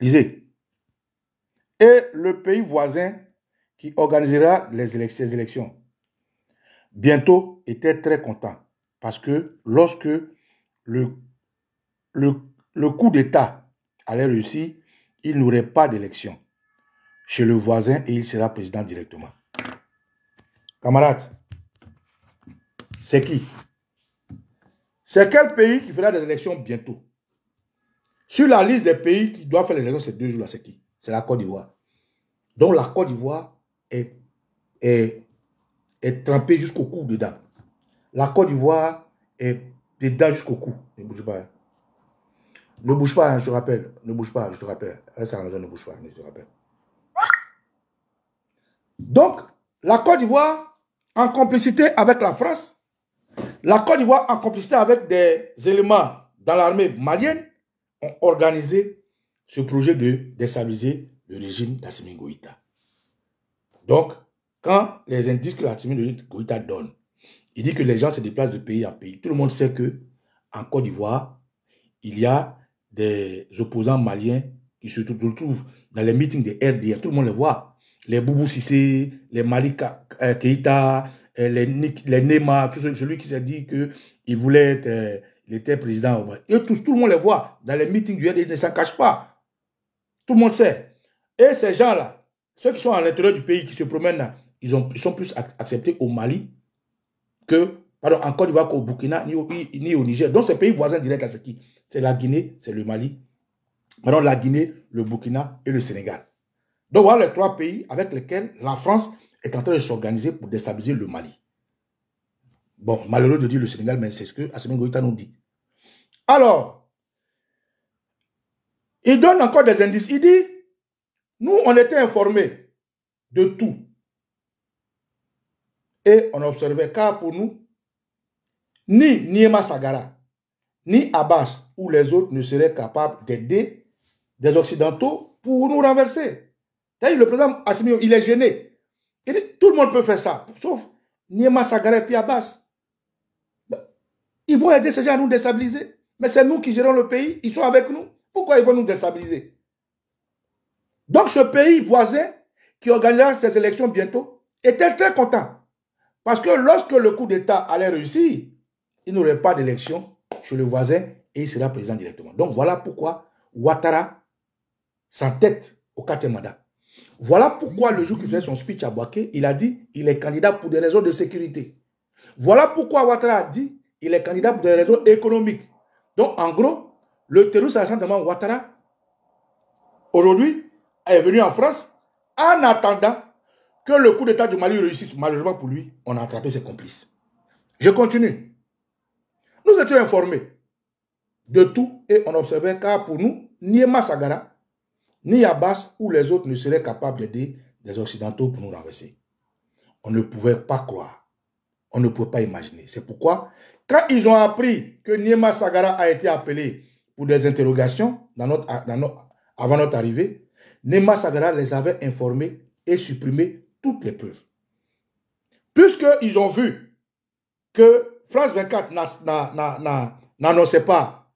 Lisez. Et le pays voisin qui organisera ces élections bientôt était très content. Parce que lorsque le coup d'État allait réussir, il n'aurait pas d'élection chez le voisin et il sera président directement. Camarades, c'est qui? C'est quel pays qui fera des élections bientôt? Sur la liste des pays qui doivent faire les élections ces 2 jours-là, c'est qui? C'est la Côte d'Ivoire. Donc la Côte d'Ivoire est trempée jusqu'au cou dedans. La Côte d'Ivoire est dedans jusqu'au cou. Ne bouge pas. Ne bouge pas, hein, je te rappelle. Ne bouge pas, je te rappelle. Reste à la maison, ne bouge pas, je te rappelle. Donc, la Côte d'Ivoire, en complicité avec la France, la Côte d'Ivoire, en complicité avec des éléments dans l'armée malienne, ont organisé ce projet de déstabiliser le régime d'Assimi Goïta. Donc, quand les indices que Assimi Goïta donne, il dit que les gens se déplacent de pays en pays. Tout le monde sait que en Côte d'Ivoire, il y a des opposants maliens qui se retrouvent dans les meetings des RDR. Tout le monde les voit. Les Boubou Sissé, les Malika Keïta, les Nema, tout celui qui s'est dit qu'il voulait être, il était président. Et tout le monde les voit dans les meetings du RDR. Ils ne s'en cachent pas. Tout le monde sait. Et ces gens-là, ceux qui sont à l'intérieur du pays, qui se promènent là, ils sont plus acceptés au Mali que, pardon, en Côte d'Ivoire qu'au Burkina, ni au Niger. Donc, ces pays voisins directs, c'est qui? C'est la Guinée, c'est le Mali. Maintenant, la Guinée, le Burkina et le Sénégal. Donc, voilà les 3 pays avec lesquels la France est en train de s'organiser pour déstabiliser le Mali. Bon, malheureux de dire le Sénégal, mais c'est ce que Assimi Goïta nous dit. Alors, il donne encore des indices. Il dit, Nous, on était informés de tout. Et on observait, car pour nous, ni Niema Sagara, ni Abbas ou les autres ne seraient capables d'aider des Occidentaux pour nous renverser. Le président Assimi, il est gêné. Il dit, tout le monde peut faire ça, sauf Niema Sagara et puis Abbas. Ils vont aider ces gens à nous déstabiliser. Mais c'est nous qui gérons le pays, ils sont avec nous. Pourquoi ils vont nous déstabiliser? Donc ce pays voisin, qui organisera ces élections bientôt, était très content. Parce que lorsque le coup d'État allait réussir, il n'aurait pas d'élection chez le voisin et il sera président directement. Donc voilà pourquoi Ouattara s'entête au 4e mandat. Voilà pourquoi le jour qu'il faisait son speech à Bouaké, il a dit qu'il est candidat pour des raisons de sécurité. Voilà pourquoi Ouattara a dit qu'il est candidat pour des raisons économiques. Donc en gros, le terroriste récemment Ouattara, aujourd'hui, est venu en France en attendant que le coup d'État du Mali réussisse. Malheureusement pour lui, on a attrapé ses complices. Je continue. Nous étions informés de tout et on observait car pour nous, ni Niema Sagara, ni Abbas ou les autres ne seraient capables d'aider des Occidentaux pour nous renverser. On ne pouvait pas croire. On ne pouvait pas imaginer. C'est pourquoi, quand ils ont appris que Niema Sagara a été appelé pour des interrogations avant notre arrivée, Niema Sagara les avait informés et supprimé toutes les preuves. Puisqu'ils ont vu que France 24 n'annonçait pas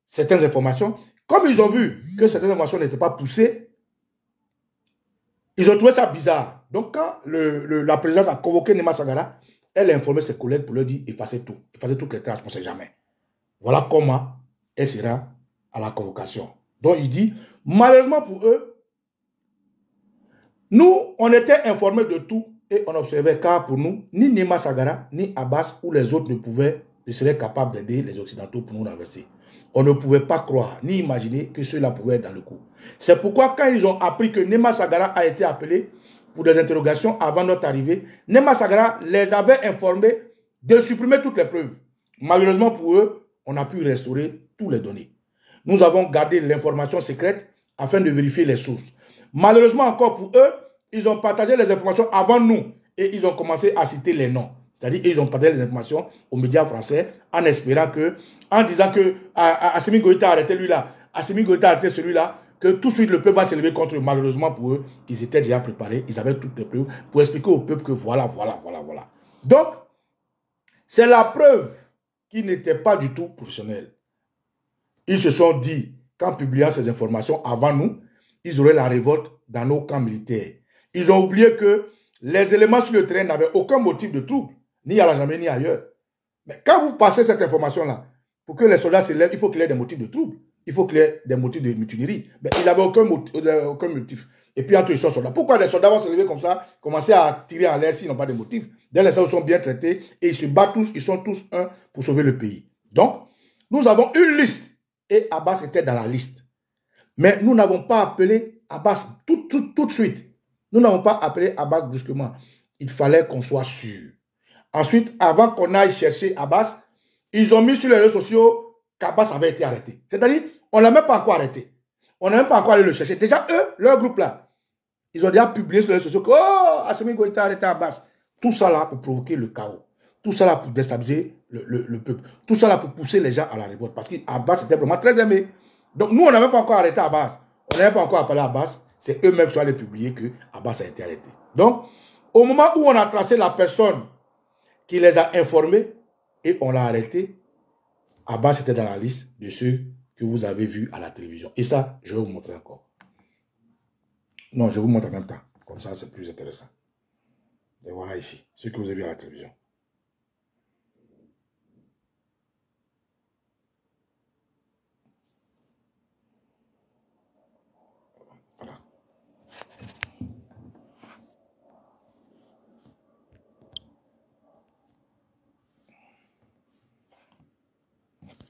certaines informations, comme ils ont vu que certaines informations n'étaient pas poussées, ils ont trouvé ça bizarre. Donc quand la présidence a convoqué Niema Sagara, elle a informé ses collègues pour leur dire effacer tout, effacer toutes les traces, on ne sait jamais. Voilà comment elle sera à la convocation. Donc il dit, malheureusement pour eux, nous, on était informés de tout et on observait car pour nous, ni Niema Sagara, ni Abbas ou les autres ne seraient capables d'aider les Occidentaux pour nous renverser. On ne pouvait pas croire ni imaginer que cela pouvait être dans le coup. C'est pourquoi quand ils ont appris que Niema Sagara a été appelé pour des interrogations avant notre arrivée, Niema Sagara les avait informés de supprimer toutes les preuves. Malheureusement pour eux, on a pu restaurer toutes les données. Nous avons gardé l'information secrète afin de vérifier les sources. Malheureusement encore pour eux, ils ont partagé les informations avant nous et ils ont commencé à citer les noms. C'est-à-dire qu'ils ont partagé les informations aux médias français en espérant que, en disant que Assimi Goïta a arrêté lui-là, Assimi Goïta a arrêté celui-là, que tout de suite le peuple va s'élever contre eux. Malheureusement pour eux, ils étaient déjà préparés, ils avaient toutes les preuves pour expliquer au peuple que voilà. Donc, c'est la preuve qu'ils n'étaient pas du tout professionnels. Ils se sont dit, qu'en publiant ces informations avant nous, ils auraient la révolte dans nos camps militaires. Ils ont oublié que les éléments sur le terrain n'avaient aucun motif de trouble, ni à la gendarmerie, ni ailleurs. Mais quand vous passez cette information-là, pour que les soldats s'élèvent, il faut qu'il y ait des motifs de trouble. Il faut qu'il y ait des motifs de mutinerie. Mais il n'avait aucun motif. Et puis entre ils sont soldats. Pourquoi les soldats vont se lever comme ça, commencer à tirer en l'air s'ils n'ont pas de motif? Dès les ils sont bien traités et ils se battent tous, ils sont tous un pour sauver le pays. Donc, nous avons une liste et Abbas était dans la liste. Mais nous n'avons pas appelé Abbas tout de suite. Nous n'avons pas appelé Abbas brusquement. Il fallait qu'on soit sûr. Ensuite, avant qu'on aille chercher Abbas, ils ont mis sur les réseaux sociaux qu'Abbas avait été arrêté. C'est-à-dire, on ne l'a même pas encore arrêté. On n'a même pas encore allé le chercher. Déjà, eux, leur groupe là, ils ont déjà publié sur les réseaux sociaux que oh, Assimi Goïta a arrêté Abbas. Tout ça là pour provoquer le chaos. Tout ça là pour déstabiliser le peuple. Tout ça là pour pousser les gens à la révolte. Parce qu'Abbas était vraiment très aimé. Donc nous, on n'a même pas encore arrêté Abbas. On n'a même pas encore appelé Abbas. C'est eux-mêmes qui sont allés publier que Abbas a été arrêté. Donc, au moment où on a tracé la personne qui les a informés et on l'a arrêté, Abbas était dans la liste de ceux que vous avez vus à la télévision. Et ça, je vais vous montrer encore. Non, je vous montre en même temps. Comme ça, c'est plus intéressant. Et voilà ici, ceux que vous avez vus à la télévision. Voilà.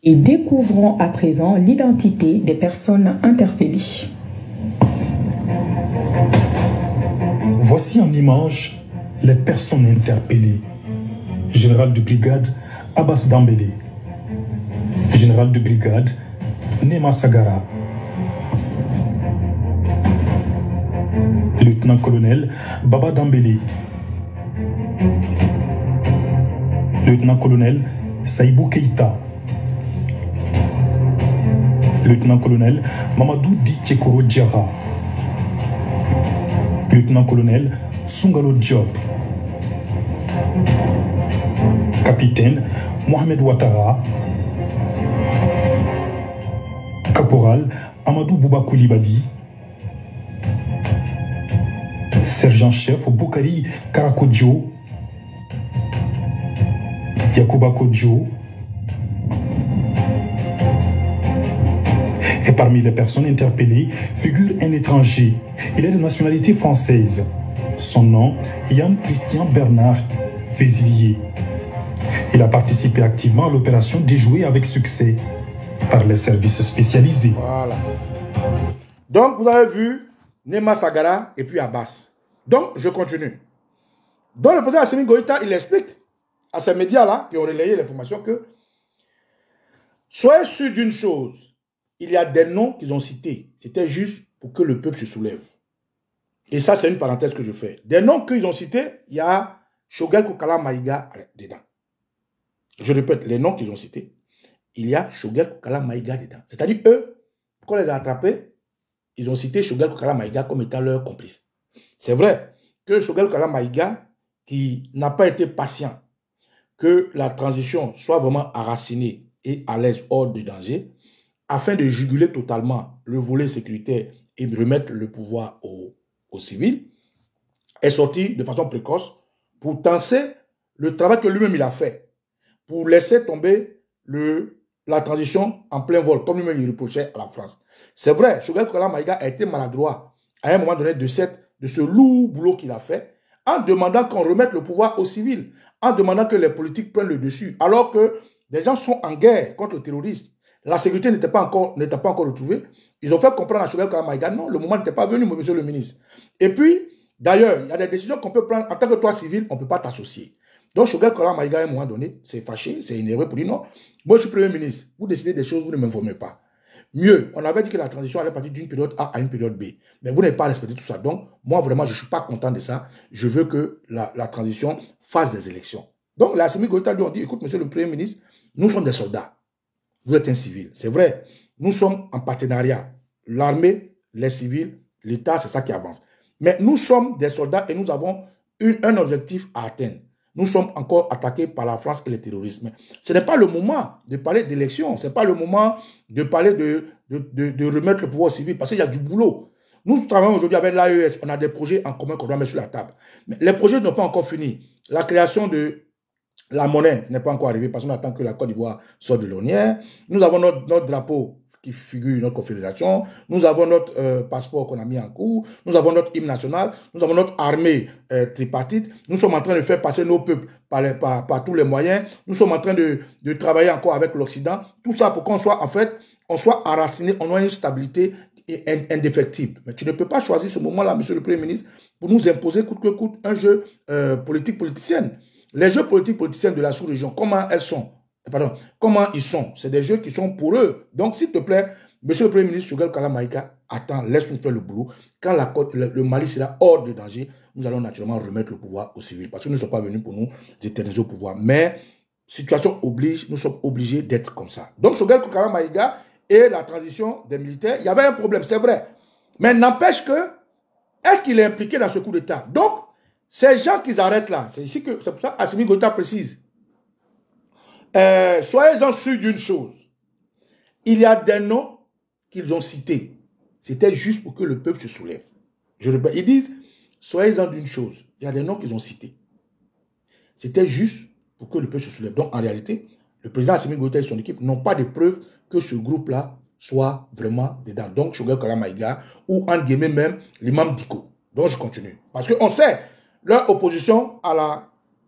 Et découvrons à présent l'identité des personnes interpellées. Voici en image les personnes interpellées. Général de brigade Abbas Dambélé. Général de brigade Niema Sagara. Lieutenant-colonel Baba Dambélé, lieutenant-colonel Saïbou Keïta, lieutenant-colonel Mamadou Di Tchekoro Diara, lieutenant-colonel Sungalo Diop, capitaine Mohamed Ouattara, caporal Amadou Bouba Koulibaly, sergent-chef Boukari Karakodjo, Yacouba Kodjo. Et parmi les personnes interpellées figure un étranger. Il est de nationalité française. Son nom, Yann Christian Bernard Vézilier. Il a participé activement à l'opération déjouée avec succès par les services spécialisés. Voilà. Donc, vous avez vu Nema Sagara et puis Abbas. Donc, je continue. Donc, le président Assimi Goïta, il explique à ces médias-là qui ont relayé l'information que soyez sûr d'une chose, il y a des noms qu'ils ont cités. C'était juste pour que le peuple se soulève. Et ça, c'est une parenthèse que je fais. Des noms qu'ils ont cités, il y a Choguel Kokala Maïga dedans. Je répète, les noms qu'ils ont cités, il y a Choguel Kokala Maïga dedans. C'est-à-dire, eux, quand on les a attrapés, ils ont cité Choguel Kokala Maïga comme étant leur complice. C'est vrai que Choguel Kokala Maïga, qui n'a pas été patient, que la transition soit vraiment enracinée et à l'aise hors de danger, afin de juguler totalement le volet sécuritaire et de remettre le pouvoir aux civils, est sorti de façon précoce pour tenser le travail que lui-même il a fait, pour laisser tomber la transition en plein vol, comme lui-même il reprochait à la France. C'est vrai, Choguel Kokala Maïga a été maladroit à un moment donné de ce lourd boulot qu'il a fait, en demandant qu'on remette le pouvoir aux civils, en demandant que les politiques prennent le dessus, alors que des gens sont en guerre contre le terrorisme. La sécurité n'était pas encore retrouvée. Ils ont fait comprendre à Choguel Kokala Maïga, non, le moment n'était pas venu, monsieur le ministre. Et puis, d'ailleurs, il y a des décisions qu'on peut prendre en tant que toi civil, on ne peut pas t'associer. Donc, Choguel Kokala Maïga, à un moment donné, s'est fâché, s'est énervé pour dire non, moi je suis Premier ministre, vous décidez des choses, vous ne m'informez pas. Mieux, on avait dit que la transition allait partir d'une période A à une période B. Mais vous n'avez pas respecté tout ça. Donc, moi, vraiment, je ne suis pas content de ça. Je veux que la transition fasse des élections. Donc, la Assimi Goïta lui a dit, écoute, monsieur le Premier ministre, nous sommes des soldats. Vous êtes un civil. C'est vrai. Nous sommes en partenariat. L'armée, les civils, l'État, c'est ça qui avance. Mais nous sommes des soldats et nous avons un objectif à atteindre. Nous sommes encore attaqués par la France et le terrorisme. Ce n'est pas le moment de parler d'élection. Ce n'est pas le moment de parler de remettre le pouvoir civil parce qu'il y a du boulot. Nous travaillons aujourd'hui avec l'AES. On a des projets en commun qu'on doit mettre sur la table. Mais les projets n'ont pas encore fini. La création de la monnaie n'est pas encore arrivée parce qu'on attend que la Côte d'Ivoire sorte de l'ornière. Nous avons notre drapeau qui figure notre confédération. Nous avons notre passeport qu'on a mis en cours. Nous avons notre hymne national. Nous avons notre armée tripartite. Nous sommes en train de faire passer nos peuples par tous les moyens. Nous sommes en train de travailler encore avec l'Occident. Tout ça pour qu'on soit, en fait, on soit enraciné, on ait une stabilité indéfectible. Mais tu ne peux pas choisir ce moment-là, monsieur le Premier ministre, pour nous imposer coûte que coûte un jeu politique-politicienne. Les jeux politiques-politiciens de la sous-région, comment elles sont? Pardon, comment ils sont? C'est des jeux qui sont pour eux. Donc, s'il te plaît, monsieur le Premier ministre Choguel Kokala Maïga, attends, laisse-nous faire le boulot. Quand le Mali sera hors de danger, nous allons naturellement remettre le pouvoir aux civils. Parce que nous ne sommes pas venus pour nous éterniser au pouvoir. Mais, situation oblige, nous sommes obligés d'être comme ça. Donc, Choguel Kokala Maïga et la transition des militaires, il y avait un problème, c'est vrai. Mais n'empêche que, est-ce qu'il est impliqué dans ce coup d'État? Donc, ces gens qui arrêtent là, c'est ici que, c'est pour ça Assimi Goïta précise. Soyez-en sûrs d'une chose. Il y a des noms qu'ils ont cités. C'était juste pour que le peuple se soulève. Je répète, ils disent, soyez-en d'une chose. Il y a des noms qu'ils ont cités. C'était juste pour que le peuple se soulève. Donc, en réalité, le président Assimi Goïta et son équipe n'ont pas de preuves que ce groupe-là soit vraiment dedans. Donc, Choguel Kokala Maïga ou, entre guillemets, même l'imam Diko. Donc, je continue. Parce qu'on sait leur opposition à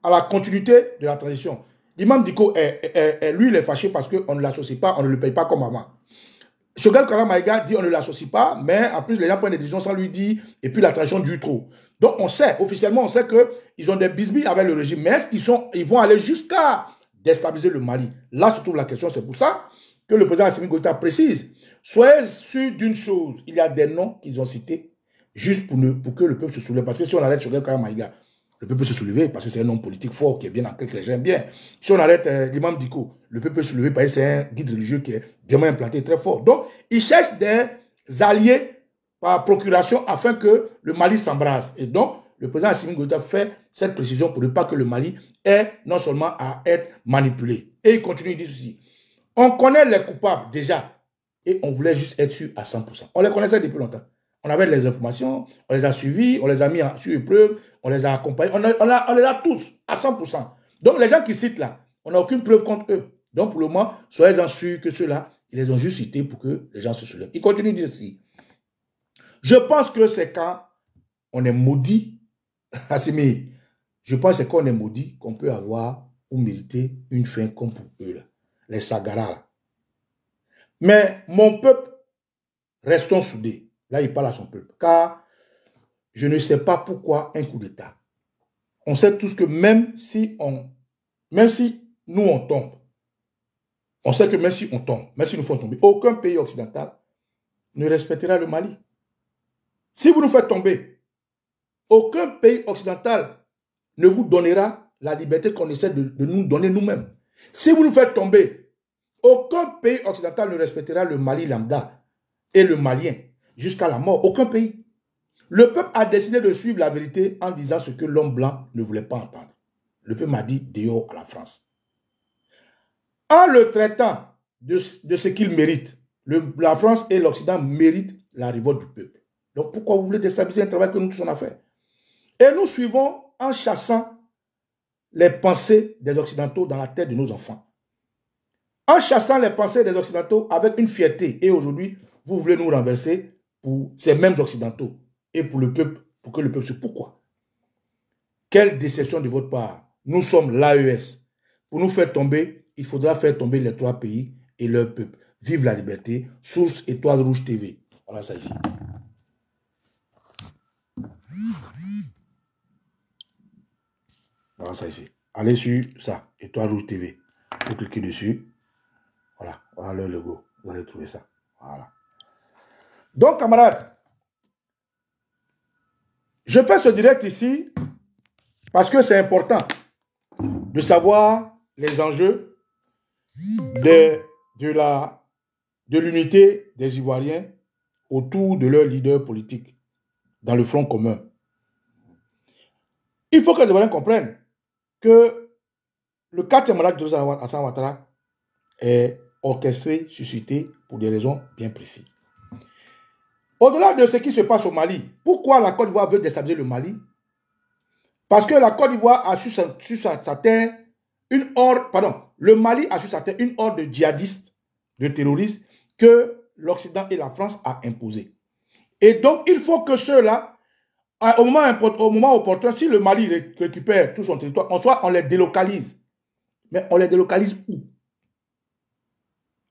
la continuité de la transition. L'imam Diko, lui, il est fâché parce qu'on ne l'associe pas, on ne le paye pas comme avant. Choguel Kokala Maïga dit on ne l'associe pas, mais en plus, les gens prennent des décisions sans lui dire, et puis la transition dure trop. Donc, on sait, officiellement, on sait qu'ils ont des bisbilles avec le régime, mais est-ce qu'ils vont aller jusqu'à déstabiliser le Mali? Là se trouve la question, c'est pour ça que le président Assimi Goïta précise. Soyez sûr d'une chose, il y a des noms qu'ils ont cités juste pour que le peuple se soulève. Parce que si on arrête Choguel Kaya Maïga, le peuple peut se soulever parce que c'est un homme politique fort qui est bien ancré, que les gens aiment bien. Si on arrête l'imam Diko, le peuple peut se soulever parce que c'est un guide religieux qui est bien implanté, très fort. Donc, ils cherchent des alliés par procuration afin que le Mali s'embrase. Et donc, le président Assimi Goïta fait cette précision pour ne pas que le Mali ait non seulement à être manipulé. Et il continue, il dit ceci. On connaît les coupables déjà et on voulait juste être sûr à 100%. On les connaissait depuis longtemps. On avait les informations, on les a suivis, on les a mis sur épreuve, on les a accompagnés, on les a tous à 100%. Donc les gens qui citent là, on n'a aucune preuve contre eux. Donc pour le moment, soyez-en sûrs que ceux-là, ils les ont juste cités pour que les gens se soulèvent. Il continue de dire ceci. Je pense que c'est quand on est maudit, Assimi, je pense que c'est quand on est maudit qu'on peut avoir ou mériter une fin comme pour eux là, les Sagaras là. Mais mon peuple, restons soudés. Là, il parle à son peuple. Car je ne sais pas pourquoi un coup d'État. On sait tous que même si nous on tombe, on sait que même si on tombe, même si nous faisons tomber, aucun pays occidental ne respectera le Mali. Si vous nous faites tomber, aucun pays occidental ne vous donnera la liberté qu'on essaie de nous donner nous-mêmes. Si vous nous faites tomber, aucun pays occidental ne respectera le Mali lambda et le Malien. Jusqu'à la mort, aucun pays. Le peuple a décidé de suivre la vérité en disant ce que l'homme blanc ne voulait pas entendre. Le peuple m'a dit dehors à la France. En le traitant de ce qu'il mérite, la France et l'Occident méritent la révolte du peuple. Donc pourquoi vous voulez déstabiliser un travail que nous tous on a fait? Et nous suivons en chassant les pensées des Occidentaux dans la tête de nos enfants. En chassant les pensées des Occidentaux avec une fierté. Et aujourd'hui, vous voulez nous renverser pour ces mêmes Occidentaux et pour le peuple, pour que le peuple se... Pourquoi? Quelle déception de votre part. Nous sommes l'AES. Pour nous faire tomber, il faudra faire tomber les 3 pays et leur peuple. Vive la liberté. Source Étoile Rouge TV. Voilà ça ici. Voilà ça ici. Allez sur ça, Étoile Rouge TV. Vous cliquez dessus. Voilà, voilà le logo. Vous allez trouver ça. Voilà. Donc, camarades, je fais ce direct ici parce que c'est important de savoir les enjeux de l'unité des Ivoiriens autour de leur leader politique dans le front commun. Il faut que les Ivoiriens comprennent que le 4e mandat de Alassane Ouattara est orchestré, suscité pour des raisons bien précises. Au-delà de ce qui se passe au Mali, pourquoi la Côte d'Ivoire veut déstabiliser le Mali? Parce que la Côte d'Ivoire a sur sa terre une horde, pardon, le Mali a sur sa terre une horde de djihadistes, de terroristes que l'Occident et la France a imposé. Et donc, il faut que ceux-là, au moment opportun, si le Mali récupère tout son territoire, on les délocalise. Mais on les délocalise où?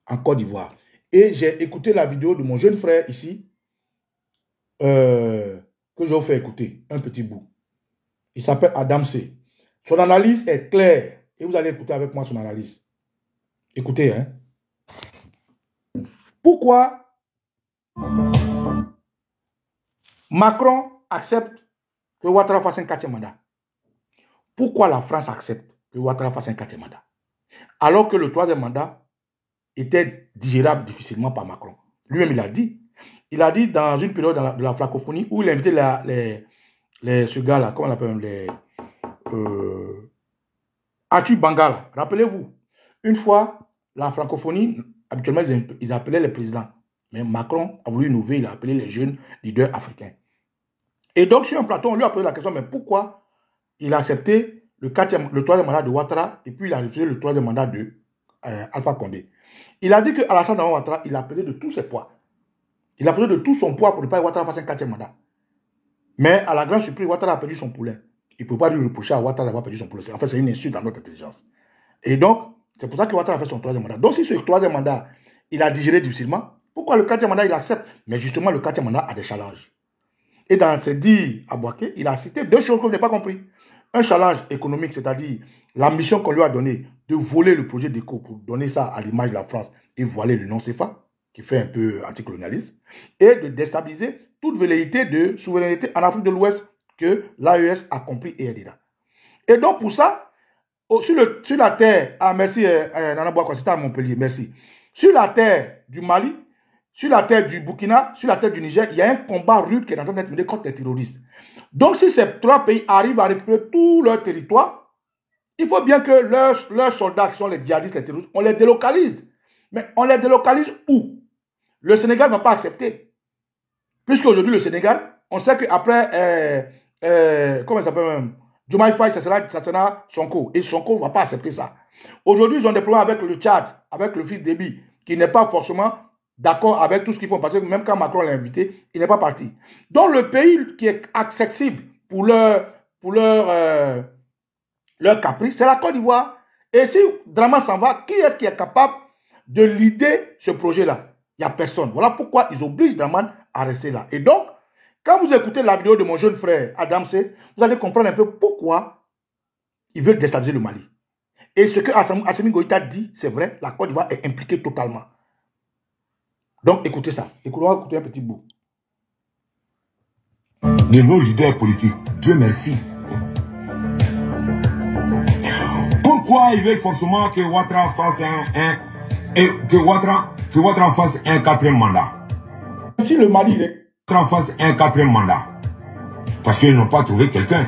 En Côte d'Ivoire. Et j'ai écouté la vidéo de mon jeune frère ici, que je vais vous faire écouter un petit bout. Il s'appelle Adam C. Son analyse est claire et vous allez écouter avec moi son analyse. Écoutez, hein. Pourquoi Macron accepte que Ouattara fasse un 4e mandat? Pourquoi la France accepte que Ouattara fasse un 4e mandat? Alors que le 3e mandat était digérable difficilement par Macron. Lui-même, il a dit. Il a dit dans une période de la francophonie où il a invité ce gars-là, comment on l'appelle, Atu Bangala. Rappelez-vous, une fois, la francophonie, habituellement, ils appelaient les présidents. Mais Macron a voulu innover, il a appelé les jeunes leaders africains. Et donc, sur un plateau, on lui a posé la question, mais pourquoi il a accepté le 3e mandat de Ouattara et puis il a refusé le 3e mandat de Alpha Condé. Il a dit que Alassane Ouattara, il a pesé de tous ses poids. Il a pesé de tout son poids pour ne pas que Ouattara fasse un 4e mandat. Mais à la grande surprise, Ouattara a perdu son poulet. Il ne peut pas lui reprocher à Ouattara d'avoir perdu son poulet. En fait, c'est une insulte dans notre intelligence. Et donc, c'est pour ça que Ouattara a fait son 3e mandat. Donc, si ce 3e mandat, il a digéré difficilement, pourquoi le 4e mandat, il accepte? Mais justement, le 4e mandat a des challenges. Et dans ses dires à Bouaké, il a cité 2 choses que je n'ai pas compris. Un challenge économique, c'est-à-dire la mission qu'on lui a donnée de voler le projet d'ECO pour donner ça à l'image de la France et voiler le nom CFA, qui fait un peu anticolonialiste, et de déstabiliser toute velléité de souveraineté en Afrique de l'Ouest que l'AES a compris et est dedans. Et donc, pour ça, sur la terre, merci Nana Boakwa, c'était à Montpellier, merci. Sur la terre du Mali, sur la terre du Burkina, sur la terre du Niger, il y a un combat rude qui est en train d'être mené contre les terroristes. Donc, si ces trois pays arrivent à récupérer tout leur territoire, il faut bien que leurs soldats, qui sont les djihadistes, les terroristes, on les délocalise. Mais on les délocalise où? Le Sénégal ne va pas accepter. Puisqu'aujourd'hui, le Sénégal, on sait qu'après, comment il s'appelle même? Diomaye Faye, ça sera Sonko. Et Sonko ne va pas accepter ça. Aujourd'hui, ils ont des problèmes avec le Tchad, avec le fils Déby, qui n'est pas forcément d'accord avec tout ce qu'ils font. Parce que même quand Macron l'a invité, il n'est pas parti. Donc, le pays qui est accessible pour leur caprice, c'est la Côte d'Ivoire. Et si Draman s'en va, qui est-ce qui est capable de l'idée ce projet-là? Il n'y a personne. Voilà pourquoi ils obligent Draman à rester là. Et donc, quand vous écoutez la vidéo de mon jeune frère Adam C, vous allez comprendre un peu pourquoi ils veulent déstabiliser le Mali. Et ce que Assimi Goïta dit, c'est vrai, la Côte d'Ivoire est impliquée totalement. Donc, écoutez ça. Écoutez un petit bout. De nos leaders politiques, Dieu merci. Pourquoi il veut forcément que Ouattara fasse que Ouattara fasse un quatrième mandat? Si le Mali fasse un quatrième mandat. Parce qu'ils n'ont pas trouvé quelqu'un.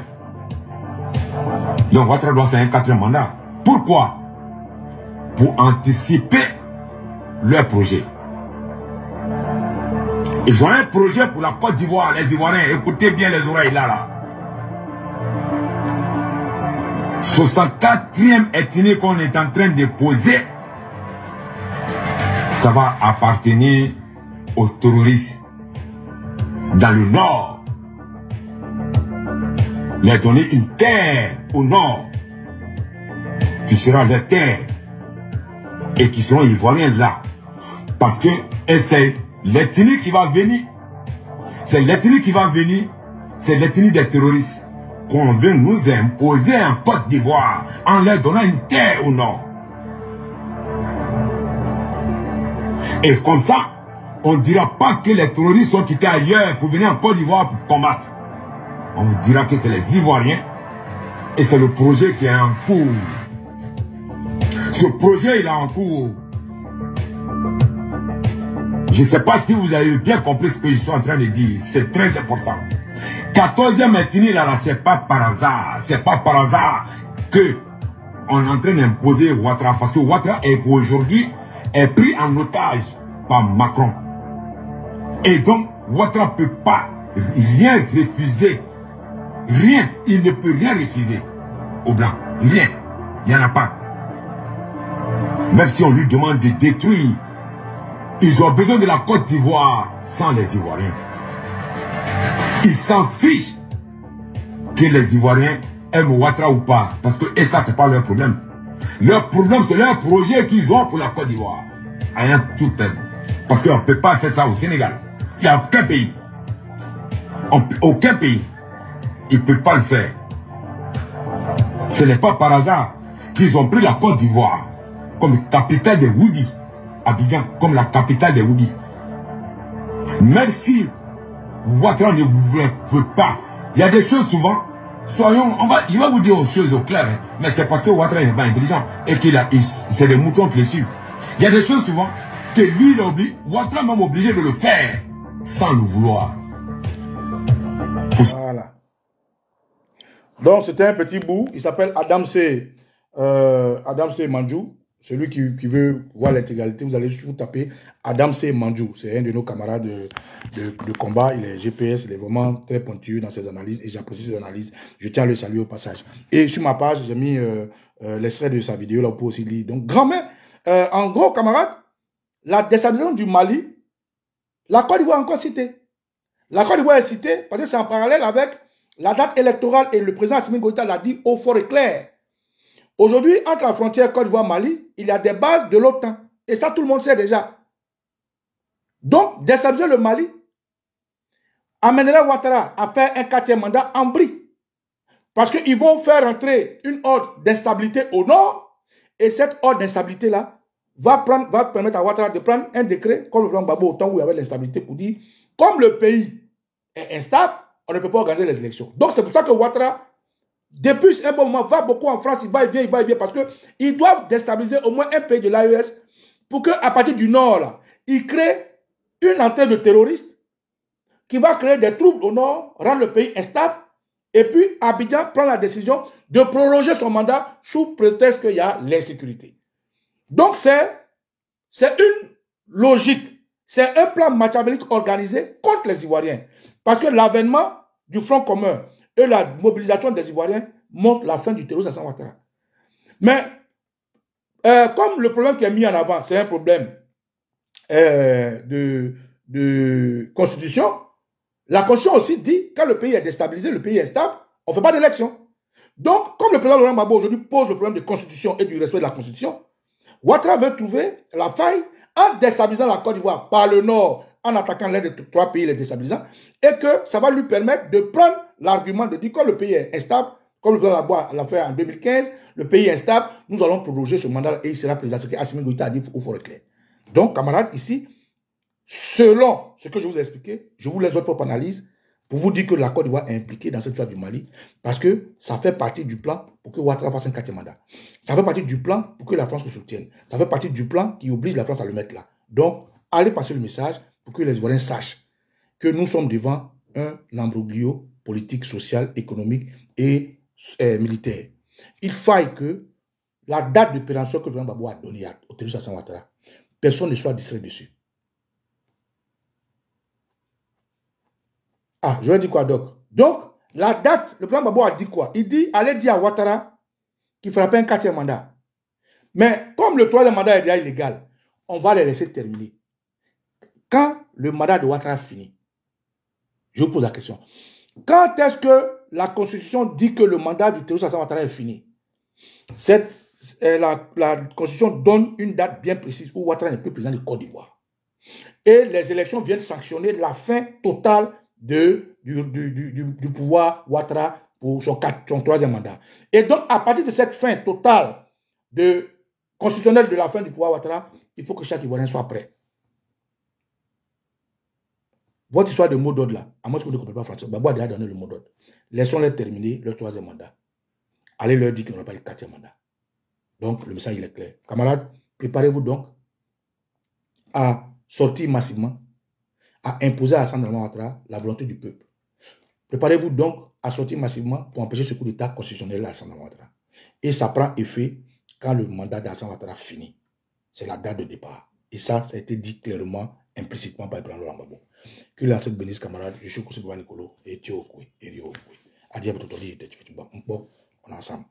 Donc Ouattara doit faire un quatrième mandat. Pourquoi? Pour anticiper leur projet. Ils ont un projet pour la Côte d'Ivoire, les Ivoiriens. Écoutez bien les oreilles là. 64e ethnie qu'on est en train de poser, ça va appartenir aux terroristes dans le nord. Leur donner une terre au nord qui sera leur terre et qui seront ivoiriens là. Parce que c'est l'ethnie qui va venir. C'est l'ethnie qui va venir. C'est l'ethnie des terroristes qu'on veut nous imposer en Côte d'Ivoire en leur donnant une terre au nord. Et comme ça, on ne dira pas que les terroristes sont quittés ailleurs pour venir en Côte d'Ivoire pour combattre. On dira que c'est les Ivoiriens et c'est le projet qui est en cours. Ce projet, il est en cours. Je ne sais pas si vous avez bien compris ce que je suis en train de dire. C'est très important. 14e ethnie, là, c'est pas par hasard. C'est pas par hasard que on est en train d'imposer Ouattara. Parce que Ouattara est aujourd'hui pris en otage par Macron. Et donc, Ouattara ne peut pas rien refuser. Rien. Il ne peut rien refuser aux Blancs. Rien. Il n'y en a pas. Même si on lui demande de détruire, ils ont besoin de la Côte d'Ivoire sans les Ivoiriens. Ils s'en fichent que les Ivoiriens aiment Ouattara ou pas. Parce que et ça, c'est pas leur problème. Leur problème, c'est leur projet qu'ils ont pour la Côte d'Ivoire. Rien tout peine. Parce qu'on ne peut pas faire ça au Sénégal. Il n'y a aucun pays. Aucun pays. Ils ne peuvent pas le faire. Ce n'est pas par hasard qu'ils ont pris la Côte d'Ivoire comme capitale des Woudi. Abidjan comme la capitale des Woudi. Même si Ouattara ne veut pas, il y a des choses souvent, je vais vous dire aux choses au clair, hein, mais c'est parce que Ouattara n'est pas intelligent et c'est des moutons qui le suivent. Il y a des choses souvent que lui, Ouattara est même obligé de le faire sans le vouloir. Voilà. Donc c'était un petit bout, il s'appelle Adam C. Manjou. Celui qui veut voir l'intégralité, vous allez vous taper Adam C. Manjou. C'est un de nos camarades de combat. Il est GPS, il est vraiment très pointueux dans ses analyses et j'apprécie ses analyses. Je tiens à le saluer au passage. Et sur ma page, j'ai mis l'extrait de sa vidéo, là, vous pouvez aussi lire. Donc, grand-mère, en gros, camarades, la déstabilisation du Mali, la Côte d'Ivoire est encore citée. La Côte d'Ivoire est citée parce que c'est en parallèle avec la date électorale et le président Assimi Goïta l'a dit haut, fort et clair. Aujourd'hui, entre la frontière Côte d'Ivoire-Mali, il y a des bases de l'OTAN. Et ça, tout le monde sait déjà. Donc, déstabiliser le Mali amènerait Ouattara à faire un 4e mandat en bris. Parce qu'ils vont faire entrer une ordre d'instabilité au nord. Et cette ordre d'instabilité-là va permettre à Ouattara de prendre un décret, comme le plan Gbagbo, au temps où il y avait l'instabilité, pour dire, comme le pays est instable, on ne peut pas organiser les élections. Donc c'est pour ça que Ouattara, depuis un bon moment, va beaucoup en France, il va et vient, parce qu'ils doivent déstabiliser au moins un pays de l'AES pour qu'à partir du nord, là, ils créent une antenne de terroristes qui va créer des troubles au nord, rendre le pays instable, et puis Abidjan prend la décision de prolonger son mandat sous prétexte qu'il y a l'insécurité. Donc c'est une logique, c'est un plan machiavélique organisé contre les Ivoiriens. Parce que l'avènement du Front commun et la mobilisation des Ivoiriens montrent la fin du terrorisme à Alassane Ouattara. Mais comme le problème qui est mis en avant, c'est un problème de constitution, la constitution aussi dit, quand le pays est déstabilisé, le pays est instable, on ne fait pas d'élection. Donc, comme le président Laurent Gbagbo aujourd'hui pose le problème de constitution et du respect de la constitution, Ouattara veut trouver la faille en déstabilisant la Côte d'Ivoire par le nord, en attaquant l'un des trois pays les déstabilisants, et que ça va lui permettre de prendre l'argument de dire, comme le pays est instable, comme le président Gbagbo l'a fait en 2015, le pays est instable, nous allons prolonger ce mandat et il sera président. Ce qu'Assimi Goïta a dit au Fort Clair. Donc, camarades, ici, selon ce que je vous ai expliqué, je vous laisse votre propre analyse pour vous dire que la Côte d'Ivoire est impliquée dans cette histoire du Mali parce que ça fait partie du plan pour que Ouattara fasse un 4e mandat. Ça fait partie du plan pour que la France le soutienne. Ça fait partie du plan qui oblige la France à le mettre là. Donc, allez passer le message pour que les Ivoiriens sachent que nous sommes devant un imbroglio politique, social, économique et militaire. Il faille que la date de péremption que le président Gbagbo a donnée au terroriste Alassane Ouattara, personne ne soit distrait dessus. Ah, je vais dire quoi, Doc? Donc, la date, le président Gbagbo a dit quoi? Il dit, allez dire à Ouattara qu'il ne fera pas un 4e mandat. Mais comme le 3e mandat est déjà illégal, on va les laisser terminer. Quand le mandat de Ouattara finit, je vous pose la question. Quand est-ce que la Constitution dit que le mandat du terroriste Alassane Ouattara est fini? La Constitution donne une date bien précise où Ouattara n'est plus président de Côte d'Ivoire. Et les élections viennent sanctionner la fin totale du pouvoir Ouattara pour son 3e mandat. Et donc, à partir de cette fin totale constitutionnelle de la fin du pouvoir Ouattara, il faut que chaque Ivoirien soit prêt. Votre histoire de mot d'ordre là, à moins que vous ne compreniez pas français, Gbagbo a déjà donné le mot d'ordre. Laissons-les terminer leur 3e mandat. Allez leur dire qu'ils n'auront pas le 4e mandat. Donc, le message il est clair. Camarades, préparez-vous donc à sortir massivement, à imposer à Alassane Ouattara la volonté du peuple. Préparez-vous donc à sortir massivement pour empêcher ce coup d'État constitutionnel à Alassane Ouattara. Et ça prend effet quand le mandat d'Alassane Ouattara finit. C'est la date de départ. Et ça a été dit clairement, implicitement par le président Laurent Gbagbo. Que l'ancêtre bénisse, camarades. Je suis Koussé Nicolo et Tio Okwe et Rio Okwe. Adieu à votre on est ensemble.